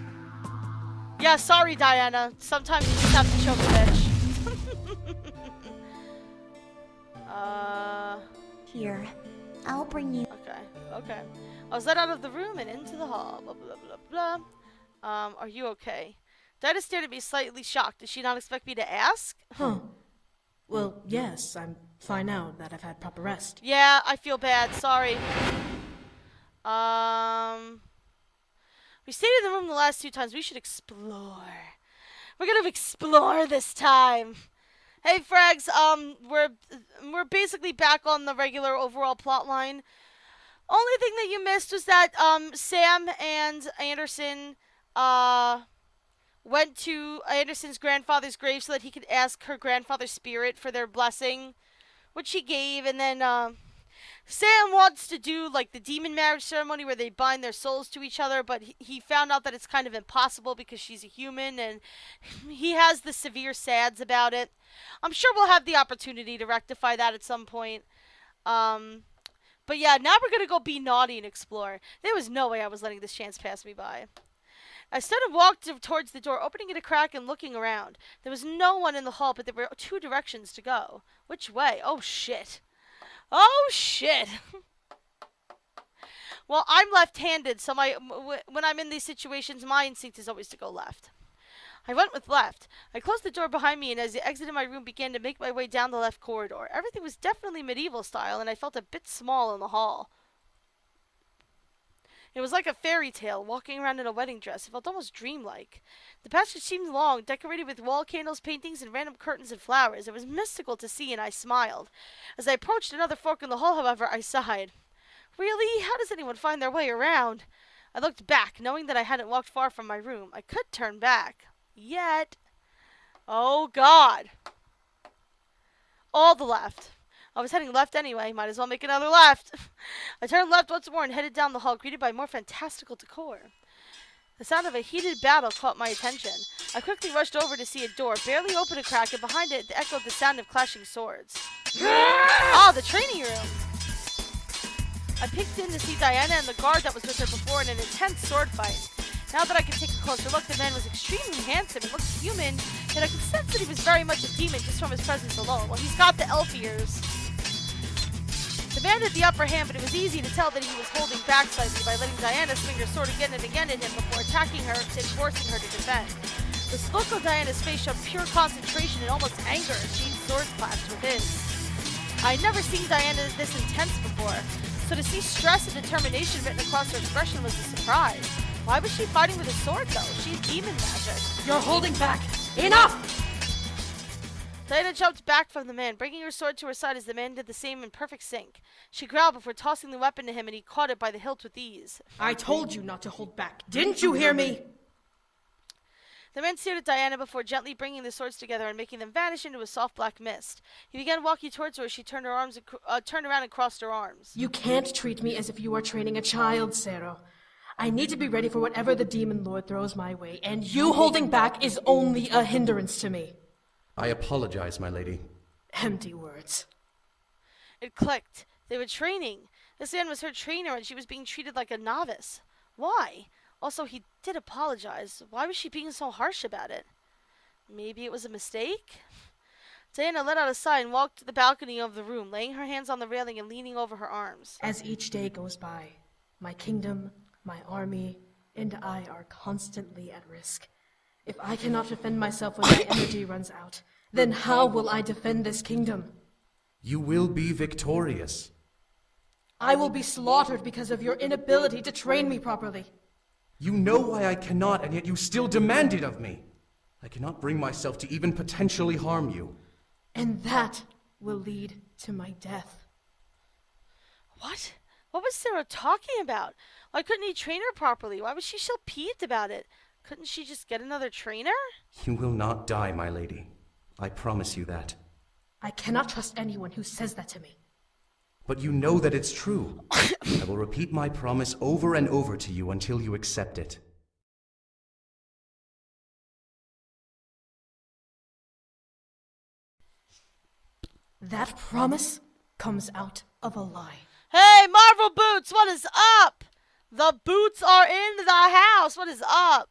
Yeah, sorry, Diana. Sometimes you just have to choke a bitch. Here, I'll bring you... Okay. I was led out of the room and into the hall. Blah, blah, blah, blah. Are you okay? Diana stared at me slightly shocked. Did she not expect me to ask? Huh. Well, yes, I'm fine now that I've had proper rest. Yeah, I feel bad. Sorry. We stayed in the room the last 2 times. We should explore. We're gonna explore this time. Hey, Frags. We're basically back on the regular overall plot line. Only thing that you missed was that Sam and Anderson went to Anderson's grandfather's grave so that he could ask her grandfather's spirit for their blessing, which he gave, and then Sam wants to do like the demon marriage ceremony where they bind their souls to each other, but he found out that it's kind of impossible because she's a human, and he has the severe sads about it. I'm sure we'll have the opportunity to rectify that at some point. But yeah, now we're gonna go be naughty and explore. There was no way I was letting this chance pass me by. I stood and walked towards the door, opening it a crack and looking around. There was no one in the hall, but there were 2 directions to go. Which way? Oh, shit. Oh, shit. Well, I'm left-handed, so when I'm in these situations, my instinct is always to go left. I went with left. I closed the door behind me, and as I exited my room, began to make my way down the left corridor. Everything was definitely medieval style, and I felt a bit small in the hall. It was like a fairy tale, walking around in a wedding dress. It felt almost dreamlike. The passage seemed long, decorated with wall candles, paintings, and random curtains and flowers. It was mystical to see, and I smiled. As I approached another fork in the hall, however, I sighed. Really? How does anyone find their way around? I looked back, knowing that I hadn't walked far from my room. I could turn back. Yet. Oh, God. All the left. I was heading left anyway. Might as well make another left. I turned left once more and headed down the hall, greeted by more fantastical decor. The sound of a heated battle caught my attention. I quickly rushed over to see a door, barely opened a crack, and behind it echoed the sound of clashing swords. Ah, the training room! I peeked in to see Diana and the guard that was with her before in an intense sword fight. Now that I could take a closer look, the man was extremely handsome. He looked human, yet I could sense that he was very much a demon just from his presence alone. Well, he's got the elf ears. The man had the upper hand, but it was easy to tell that he was holding back slightly by letting Diana swing her sword again and again at him before attacking her and forcing her to defend. The look on Diana's face showed pure concentration and almost anger as she sword clashed with his. I had never seen Diana this intense before, so to see stress and determination written across her expression was a surprise. Why was she fighting with a sword, though? She's demon magic. You're holding back! Enough! Diana jumped back from the man, bringing her sword to her side as the man did the same in perfect sync. She growled before tossing the weapon to him, and he caught it by the hilt with ease. I told you not to hold back. Didn't you hear me? The man stared at Diana before gently bringing the swords together and making them vanish into a soft black mist. He began walking towards her as she turned around and crossed her arms. You can't treat me as if you are training a child, Sarah. I need to be ready for whatever the demon lord throws my way, and you holding back is only a hindrance to me. I apologize, my lady. Empty words. It clicked. They were training. This man was her trainer, and she was being treated like a novice. Why? Also, he did apologize. Why was she being so harsh about it? Maybe it was a mistake? Diana let out a sigh and walked to the balcony of the room, laying her hands on the railing and leaning over her arms. As each day goes by, my kingdom, my army, and I are constantly at risk. If I cannot defend myself when my energy runs out, then how will I defend this kingdom? You will be victorious. I will be slaughtered because of your inability to train me properly. You know why I cannot, and yet you still demand it of me. I cannot bring myself to even potentially harm you. And that will lead to my death. What? What was Sarah talking about? Why couldn't he train her properly? Why was she so peeved about it? Couldn't she just get another trainer? You will not die, my lady. I promise you that. I cannot trust anyone who says that to me. But you know that it's true. I will repeat my promise over and over to you until you accept it. That promise comes out of a lie. Hey, Marvel Boots, what is up? The boots are in the house. What is up?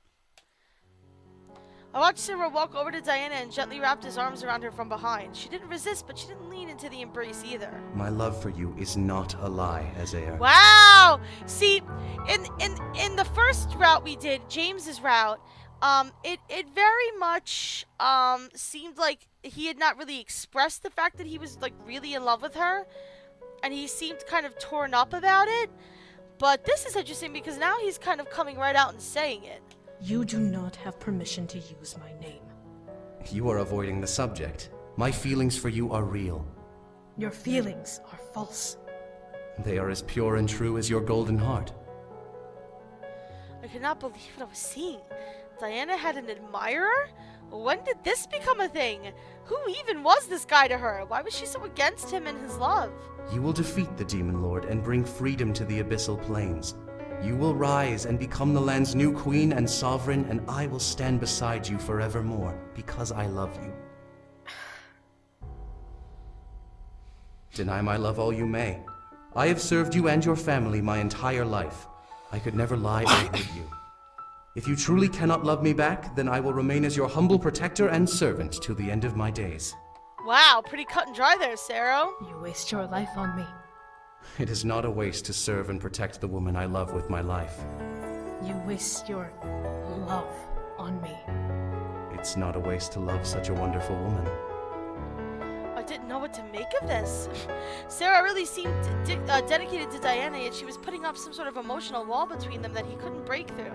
I watched Sarah walk over to Diana and gently wrapped his arms around her from behind. She didn't resist, but she didn't lean into the embrace either. My love for you is not a lie, Azair. Wow! See, in the first route we did, James's route, it very much seemed like he had not really expressed the fact that he was like really in love with her, and he seemed kind of torn up about it. But this is interesting because now he's kind of coming right out and saying it. You do not have permission to use my name. You are avoiding the subject. My feelings for you are real. Your feelings are false. They are as pure and true as your golden heart. I could not believe what I was seeing. Diana had an admirer? When did this become a thing? Who even was this guy to her? Why was she so against him and his love? You will defeat the Demon Lord and bring freedom to the Abyssal Plains. You will rise and become the land's new queen and sovereign, and I will stand beside you forevermore, because I love you. Deny my love all you may. I have served you and your family my entire life. I could never lie or hurt you. If you truly cannot love me back, then I will remain as your humble protector and servant till the end of my days. Wow, pretty cut and dry there, Sero. You waste your life on me. It is not a waste to serve and protect the woman I love with my life. You waste your love on me. It's not a waste to love such a wonderful woman. I didn't know what to make of this. Sarah really seemed dedicated to Diana, yet she was putting up some sort of emotional wall between them that he couldn't break through.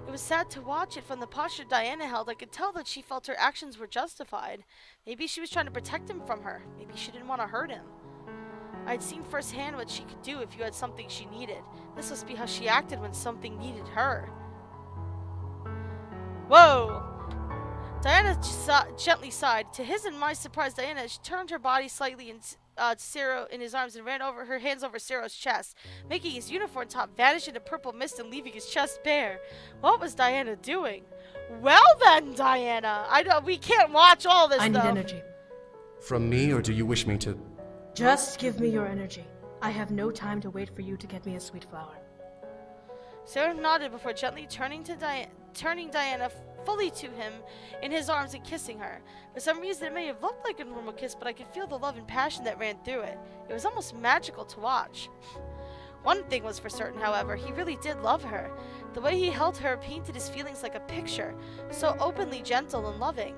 It was sad to watch it. From the posture Diana held, I could tell that she felt her actions were justified. Maybe she was trying to protect him from her. Maybe she didn't want to hurt him. I'd seen firsthand what she could do if you had something she needed. This must be how she acted when something needed her. Whoa! Diana gently sighed. To his and my surprise, Diana turned her body slightly in his arms and ran over her hands over Sero's chest, making his uniform top vanish into purple mist and leaving his chest bare. What was Diana doing? Well then, Diana! We can't watch all this, I need though. energy. From me, or do you wish me to... Just give me your energy. I have no time to wait for you to get me a sweet flower. Sarah nodded before gently turning Diana fully to him in his arms and kissing her. For some reason, it may have looked like a normal kiss, but I could feel the love and passion that ran through it. It was almost magical to watch. One thing was for certain, however, he really did love her. The way he held her painted his feelings like a picture, so openly gentle and loving.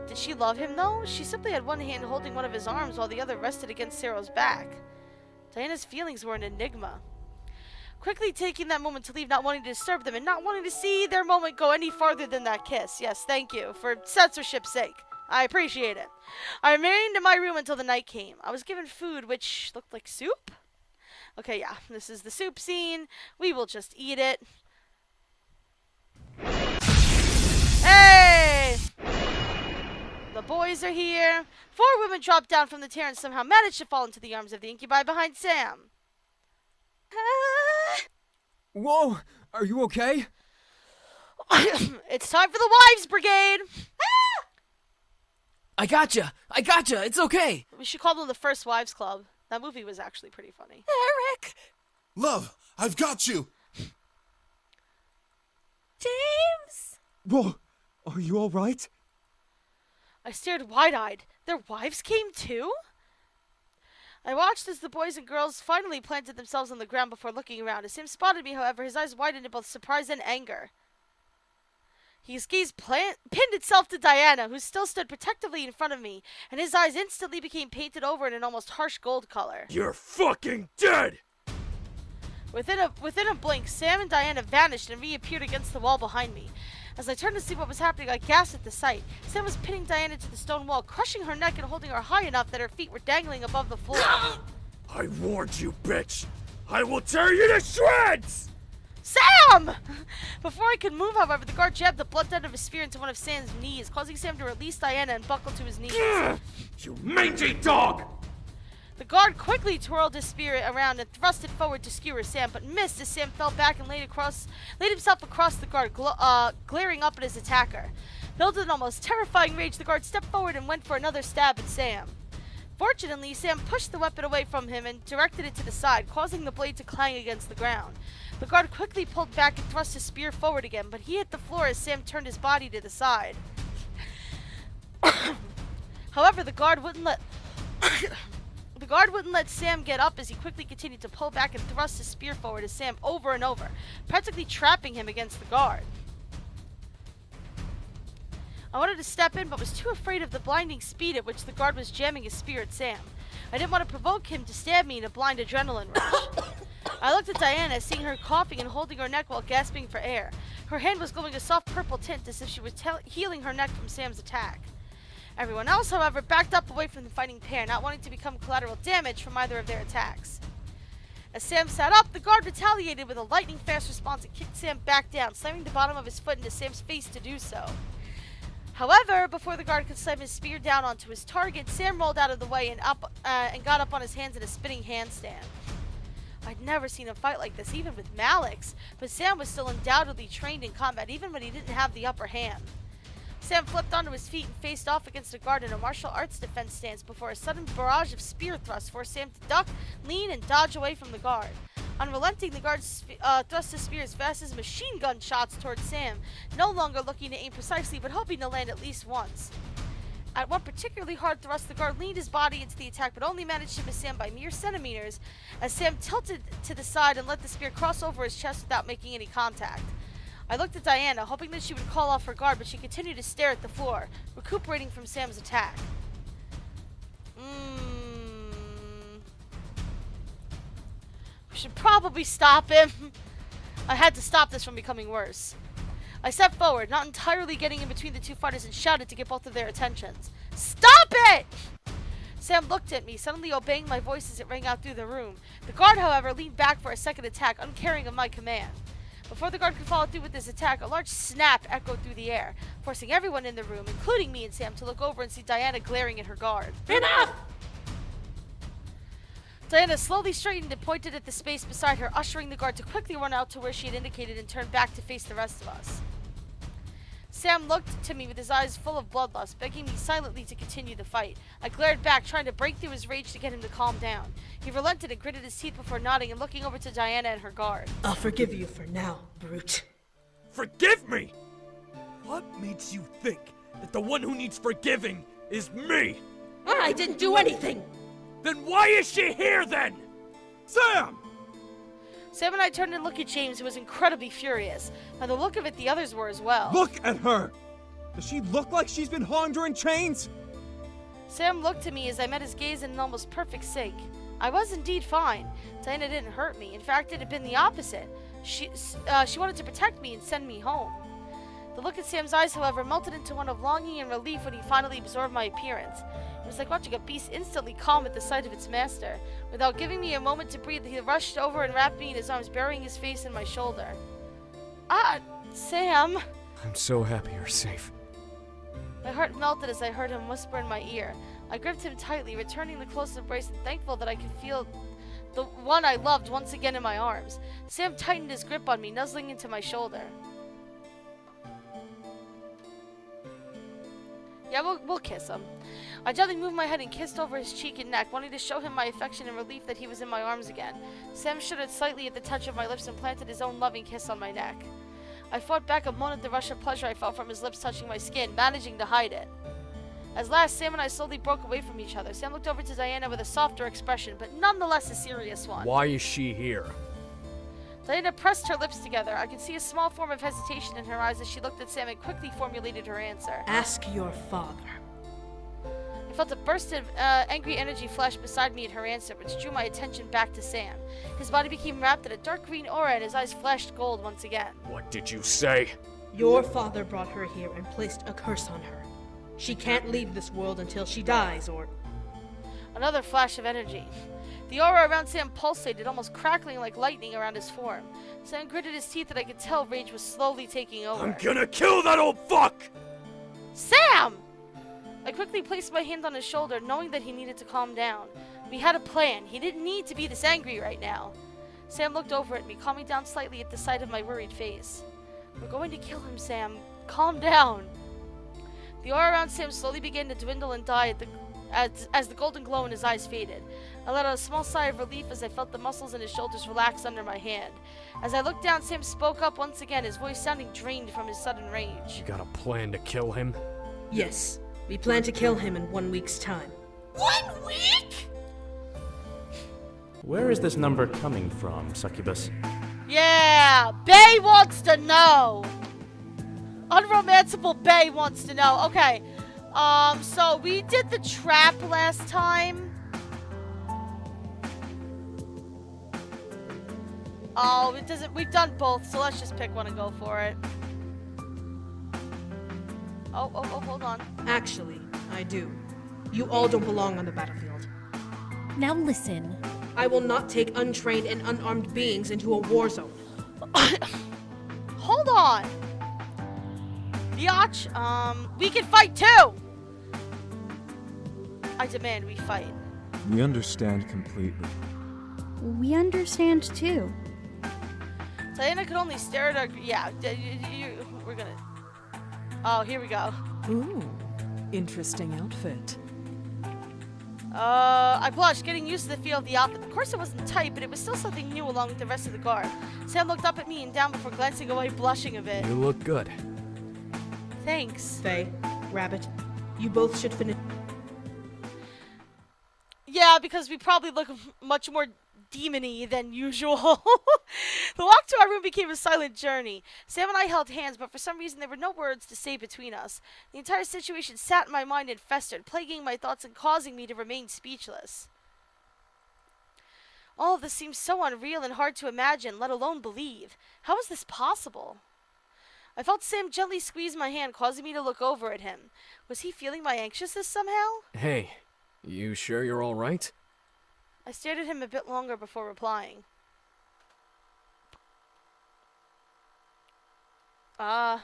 Did she love him, though? She simply had one hand holding one of his arms while the other rested against Sero's back. Diana's feelings were an enigma. Quickly taking that moment to leave, not wanting to disturb them, and not wanting to see their moment go any farther than that kiss. Yes, thank you, for censorship's sake. I appreciate it. I remained in my room until the night came. I was given food which looked like soup? Okay, yeah, this is the soup scene. We will just eat it. Hey! The boys are here. 4 women dropped down from the tear and somehow managed to fall into the arms of the incubi behind Sam. Whoa! Are you okay? It's time for the Wives Brigade! I gotcha! It's okay! We should call them the First Wives Club. That movie was actually pretty funny. Eric! Love, I've got you! James! Whoa! Are you alright? I stared wide-eyed. Their wives came too? I watched as the boys and girls finally planted themselves on the ground before looking around. As Sam spotted me, however, his eyes widened in both surprise and anger. His gaze pinned itself to Diana, who still stood protectively in front of me, and his eyes instantly became painted over in an almost harsh gold color. You're fucking dead! Within a blink, Sam and Diana vanished and reappeared against the wall behind me. As I turned to see what was happening, I gasped at the sight. Sam was pinning Diana to the stone wall, crushing her neck and holding her high enough that her feet were dangling above the floor. I warned you, bitch! I will tear you to shreds! Sam! Before I could move, however, the guard jabbed the blunt end of his spear into one of Sam's knees, causing Sam to release Diana and buckle to his knees. You mangy dog! The guard quickly twirled his spear around and thrust it forward to skewer Sam, but missed as Sam fell back and laid himself across the guard, glaring up at his attacker. Filled with an almost terrifying rage, the guard stepped forward and went for another stab at Sam. Fortunately, Sam pushed the weapon away from him and directed it to the side, causing the blade to clang against the ground. The guard quickly pulled back and thrust his spear forward again, but he hit the floor as Sam turned his body to the side. However, the guard wouldn't let Sam get up as he quickly continued to pull back and thrust his spear forward at Sam over and over, practically trapping him against the guard. I wanted to step in, but was too afraid of the blinding speed at which the guard was jamming his spear at Sam. I didn't want to provoke him to stab me in a blind adrenaline rush. I looked at Diana, seeing her coughing and holding her neck while gasping for air. Her hand was glowing a soft purple tint as if she was healing her neck from Sam's attack. Everyone else, however, backed up away from the fighting pair, not wanting to become collateral damage from either of their attacks. As Sam sat up, the guard retaliated with a lightning-fast response and kicked Sam back down, slamming the bottom of his foot into Sam's face to do so. However, before the guard could slam his spear down onto his target, Sam rolled out of the way and got up on his hands in a spinning handstand. I'd never seen a fight like this, even with Malix, but Sam was still undoubtedly trained in combat, even when he didn't have the upper hand. Sam flipped onto his feet and faced off against a guard in a martial arts defense stance before a sudden barrage of spear thrusts forced Sam to duck, lean, and dodge away from the guard. Unrelenting, the guard thrust his spear as fast as machine gun shots towards Sam, no longer looking to aim precisely but hoping to land at least once. At one particularly hard thrust, the guard leaned his body into the attack but only managed to miss Sam by mere centimeters as Sam tilted to the side and let the spear cross over his chest without making any contact. I looked at Diana, hoping that she would call off her guard, but she continued to stare at the floor, recuperating from Sam's attack. We should probably stop him. I had to stop this from becoming worse. I stepped forward, not entirely getting in between the two fighters, and shouted to get both of their attentions. Stop it! Sam looked at me, suddenly obeying my voice as it rang out through the room. The guard, however, leaned back for a second attack, uncaring of my command. Before the guard could follow through with his attack, a large snap echoed through the air, forcing everyone in the room, including me and Sam, to look over and see Diana glaring at her guard. Enough! Diana slowly straightened and pointed at the space beside her, ushering the guard to quickly run out to where she had indicated and turn back to face the rest of us. Sam looked to me with his eyes full of bloodlust, begging me silently to continue the fight. I glared back, trying to break through his rage to get him to calm down. He relented and gritted his teeth before nodding and looking over to Diana and her guard. I'll forgive you for now, brute. Forgive me? What makes you think that the one who needs forgiving is me? I didn't do anything! Then why is she here then? Sam! Sam and I turned and looked at James, who was incredibly furious. By the look of it, the others were as well. Look at her! Does she look like she's been harmed or in chains? Sam looked at me as I met his gaze in an almost perfect sync. I was indeed fine. Diana didn't hurt me. In fact, it had been the opposite. She wanted to protect me and send me home. The look in Sam's eyes, however, melted into one of longing and relief when he finally absorbed my appearance. It was like watching a beast instantly calm at the sight of its master. Without giving me a moment to breathe, he rushed over and wrapped me in his arms, burying his face in my shoulder. Sam! I'm so happy you're safe. My heart melted as I heard him whisper in my ear. I gripped him tightly, returning the close embrace and thankful that I could feel the one I loved once again in my arms. Sam tightened his grip on me, nuzzling into my shoulder. Yeah, we'll kiss him. I gently moved my head and kissed over his cheek and neck, wanting to show him my affection and relief that he was in my arms again. Sam shuddered slightly at the touch of my lips and planted his own loving kiss on my neck. I fought back a moan at the rush of pleasure I felt from his lips touching my skin, managing to hide it. As last, Sam and I slowly broke away from each other. Sam looked over to Diana with a softer expression, but nonetheless a serious one. Why is she here? Diana pressed her lips together. I could see a small form of hesitation in her eyes as she looked at Sam and quickly formulated her answer. Ask your father. I felt a burst of angry energy flash beside me at her answer, which drew my attention back to Sam. His body became wrapped in a dark green aura and his eyes flashed gold once again. What did you say? Your father brought her here and placed a curse on her. She can't leave this world until she dies, or... Another flash of energy. The aura around Sam pulsated, almost crackling like lightning around his form. Sam gritted his teeth and I could tell rage was slowly taking over. I'm gonna kill that old fuck! Sam! I quickly placed my hand on his shoulder, knowing that he needed to calm down. We had a plan. He didn't need to be this angry right now. Sam looked over at me, calming down slightly at the sight of my worried face. We're going to kill him, Sam. Calm down. The aura around Sam slowly began to dwindle and die as the golden glow in his eyes faded. I let out a small sigh of relief as I felt the muscles in his shoulders relax under my hand. As I looked down, Sam spoke up once again, his voice sounding drained from his sudden rage. You got a plan to kill him? Yes. We plan to kill him in 1 week's time. 1 week?! Where is this number coming from, Succubus? Yeah! Bae wants to know! Unromanceable Bae wants to know. Okay. So we did the trap last time. Oh, it doesn't. We've done both, so let's just pick one and go for it. Oh, hold on. Actually, I do. You all don't belong on the battlefield. Now listen. I will not take untrained and unarmed beings into a war zone. Hold on. The Biatch, we can fight too! I demand we fight. We understand completely. We understand too. Diana could only stare at our... Yeah, we're gonna... Oh, here we go. Ooh, interesting outfit. I blushed, getting used to the feel of the outfit. Of course it wasn't tight, but it was still something new along with the rest of the guard. Sam looked up at me and down before glancing away, blushing a bit. You look good. Thanks. Faye, Rabbit, you both should finish. Yeah, because we probably look much more demon-y than usual. The walk to our room became a silent journey. Sam and I held hands, but for some reason there were no words to say between us. The entire situation sat in my mind and festered, plaguing my thoughts and causing me to remain speechless. All of this seems so unreal and hard to imagine, let alone believe. How is this possible? I felt Sam gently squeeze my hand, causing me to look over at him. Was he feeling my anxiousness somehow? Hey, you sure you're all right? I stared at him a bit longer before replying. Let's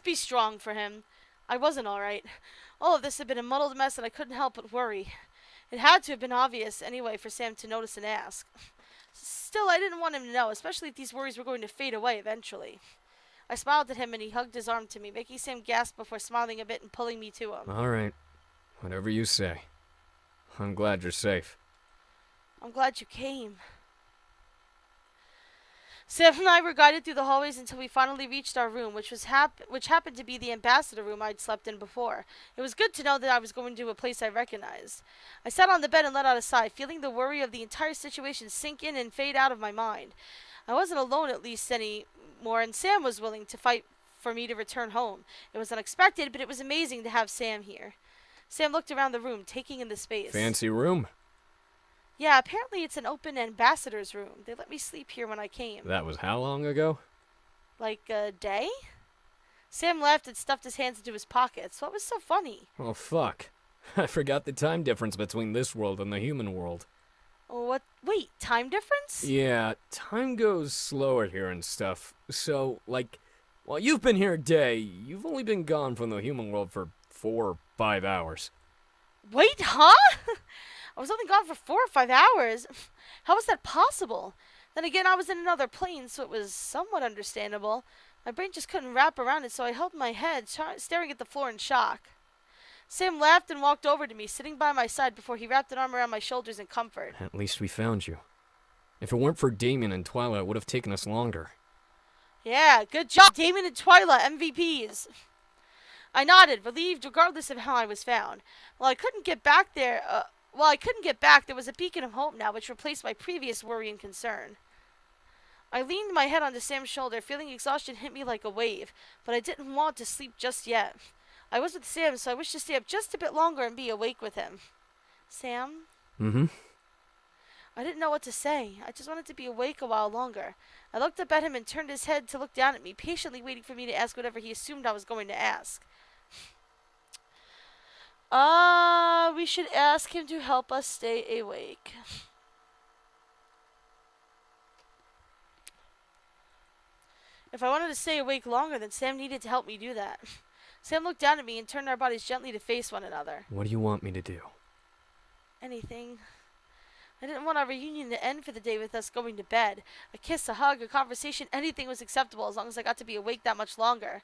be strong for him. I wasn't alright. All of this had been a muddled mess and I couldn't help but worry. It had to have been obvious anyway for Sam to notice and ask. Still, I didn't want him to know, especially if these worries were going to fade away eventually. I smiled at him and he hugged his arm to me, making Sam gasp before smiling a bit and pulling me to him. All right. Whatever you say. I'm glad you're safe. I'm glad you came. Sam and I were guided through the hallways until we finally reached our room, which happened to be the ambassador room I'd slept in before. It was good to know that I was going to a place I recognized. I sat on the bed and let out a sigh, feeling the worry of the entire situation sink in and fade out of my mind. I wasn't alone at least anymore, and Sam was willing to fight for me to return home. It was unexpected, but it was amazing to have Sam here. Sam looked around the room, taking in the space. Fancy room? Yeah, apparently it's an open ambassador's room. They let me sleep here when I came. That was how long ago? Like a day? Sam laughed and stuffed his hands into his pockets. What was so funny? Oh, fuck. I forgot the time difference between this world and the human world. What? Wait, time difference? Yeah, time goes slower here and stuff. So, like, while you've been here a day, you've only been gone from the human world for 4 or 5 hours. Wait, huh? I was only gone for 4 or 5 hours. How was that possible? Then again, I was in another plane, so it was somewhat understandable. My brain just couldn't wrap around it, so I held my head, staring at the floor in shock. Sam laughed and walked over to me, sitting by my side before he wrapped an arm around my shoulders in comfort. At least we found you. If it weren't for Damien and Twyla, it would have taken us longer. Yeah, good job, Damien and Twyla, MVPs. I nodded, relieved regardless of how I was found. While I couldn't get back, there was a beacon of hope now which replaced my previous worry and concern. I leaned my head onto Sam's shoulder, feeling exhaustion hit me like a wave, but I didn't want to sleep just yet. I was with Sam, so I wished to stay up just a bit longer and be awake with him. Sam? Mm-hmm. I didn't know what to say. I just wanted to be awake a while longer. I looked up at him and turned his head to look down at me, patiently waiting for me to ask whatever he assumed I was going to ask. We should ask him to help us stay awake. If I wanted to stay awake longer, then Sam needed to help me do that. Sam looked down at me and turned our bodies gently to face one another. What do you want me to do? Anything. I didn't want our reunion to end for the day with us going to bed. A kiss, a hug, a conversation, anything was acceptable as long as I got to be awake that much longer.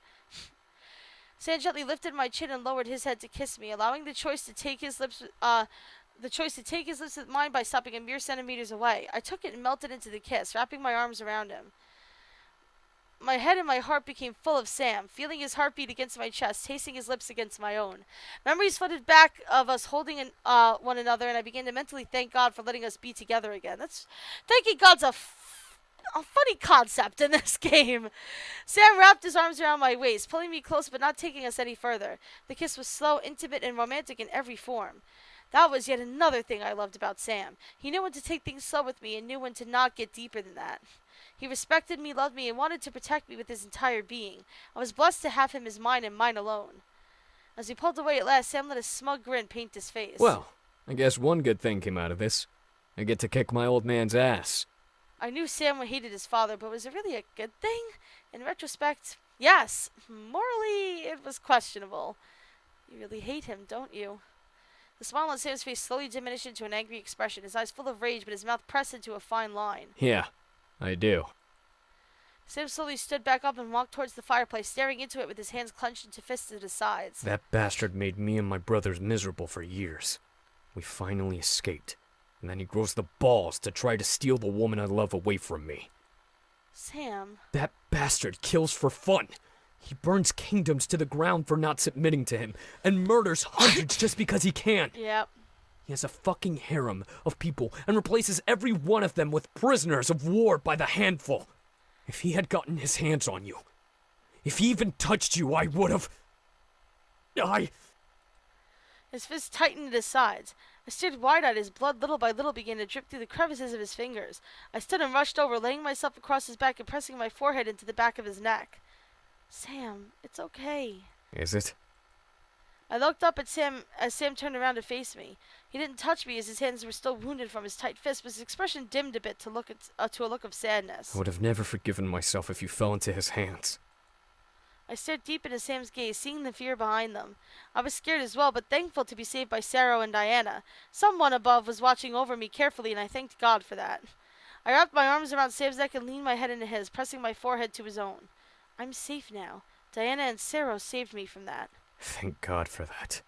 Sam gently lifted my chin and lowered his head to kiss me, allowing the choice to take his lips with mine by stopping a mere centimeters away. I took it and melted into the kiss, wrapping my arms around him. My head and my heart became full of Sam, feeling his heartbeat against my chest, tasting his lips against my own. Memories flooded back of us holding one another, and I began to mentally thank God for letting us be together again. Thanking God's a funny concept in this game. Sam wrapped his arms around my waist, pulling me close but not taking us any further. The kiss was slow, intimate, and romantic in every form. That was yet another thing I loved about Sam. He knew when to take things slow with me and knew when to not get deeper than that. He respected me, loved me, and wanted to protect me with his entire being. I was blessed to have him as mine and mine alone. As we pulled away at last, Sam let a smug grin paint his face. Well, I guess one good thing came out of this. I get to kick my old man's ass. I knew Sam hated his father, but was it really a good thing? In retrospect, Yes, morally it was questionable. You really hate him, don't you? The smile on Sam's face slowly diminished into an angry expression, his eyes full of rage, but his mouth pressed into a fine line. Yeah, I do. Sam slowly stood back up and walked towards the fireplace, staring into it with his hands clenched into fists at his sides. That bastard made me and my brothers miserable for years. We finally escaped, and then he grows the balls to try to steal the woman I love away from me. Sam. That bastard kills for fun. He burns kingdoms to the ground for not submitting to him, and murders hundreds just because he can. Yep. He has a fucking harem of people and replaces every one of them with prisoners of war by the handful. If he had gotten his hands on you, if he even touched you, I would've... His fists tightened at his sides. I stared wide-eyed as blood little by little began to drip through the crevices of his fingers. I stood and rushed over, laying myself across his back and pressing my forehead into the back of his neck. Sam, it's okay. Is it? I looked up at Sam as Sam turned around to face me. He didn't touch me as his hands were still wounded from his tight fist, but his expression dimmed a bit to a look of sadness. I would have never forgiven myself if you fell into his hands. I stared deep into Sam's gaze, seeing the fear behind them. I was scared as well, but thankful to be saved by Sarah and Diana. Someone above was watching over me carefully, and I thanked God for that. I wrapped my arms around Sam's neck and leaned my head into his, pressing my forehead to his own. I'm safe now. Diana and Sarah saved me from that. Thank God for that.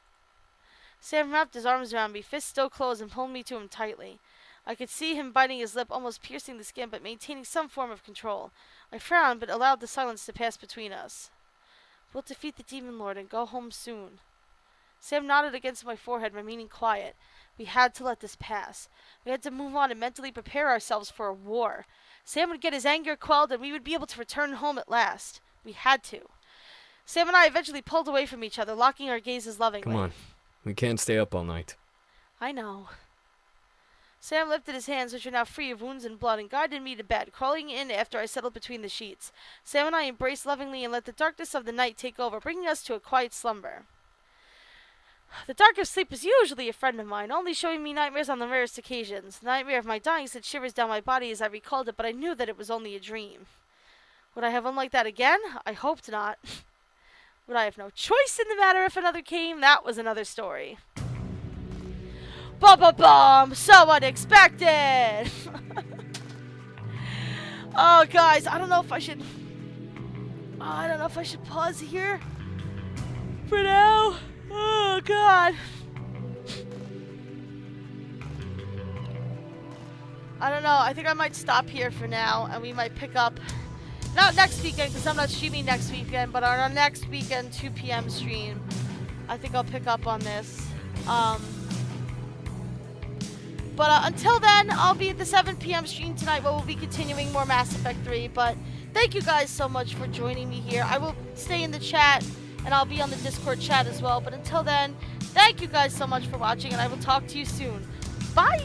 Sam wrapped his arms around me, fists still closed, and pulled me to him tightly. I could see him biting his lip, almost piercing the skin, but maintaining some form of control. I frowned, but allowed the silence to pass between us. We'll defeat the Demon Lord and go home soon. Sam nodded against my forehead, remaining quiet. We had to let this pass. We had to move on and mentally prepare ourselves for a war. Sam would get his anger quelled, and we would be able to return home at last. We had to. Sam and I eventually pulled away from each other, locking our gazes lovingly. Come on. We can't stay up all night. I know. Sam lifted his hands, which were now free of wounds and blood, and guided me to bed, crawling in after I settled between the sheets. Sam and I embraced lovingly and let the darkness of the night take over, bringing us to a quiet slumber. The dark of sleep is usually a friend of mine, only showing me nightmares on the rarest occasions. The nightmare of my dying sent shivers down my body as I recalled it, but I knew that it was only a dream. Would I have one like that again? I hoped not. Would I have no choice in the matter if another came? That was another story. Ba-ba-bum! So unexpected! Oh, guys, I don't know if I should pause here for now. Oh, God. I don't know. I think I might stop here for now, and we might pick up, not next weekend, because I'm not streaming next weekend, but on our next weekend 2 p.m. stream, I think I'll pick up on this. But until then, I'll be at the 7 p.m. stream tonight where we'll be continuing more Mass Effect 3. But thank you guys so much for joining me here. I will stay in the chat, and I'll be on the Discord chat as well. But until then, thank you guys so much for watching, and I will talk to you soon. Bye!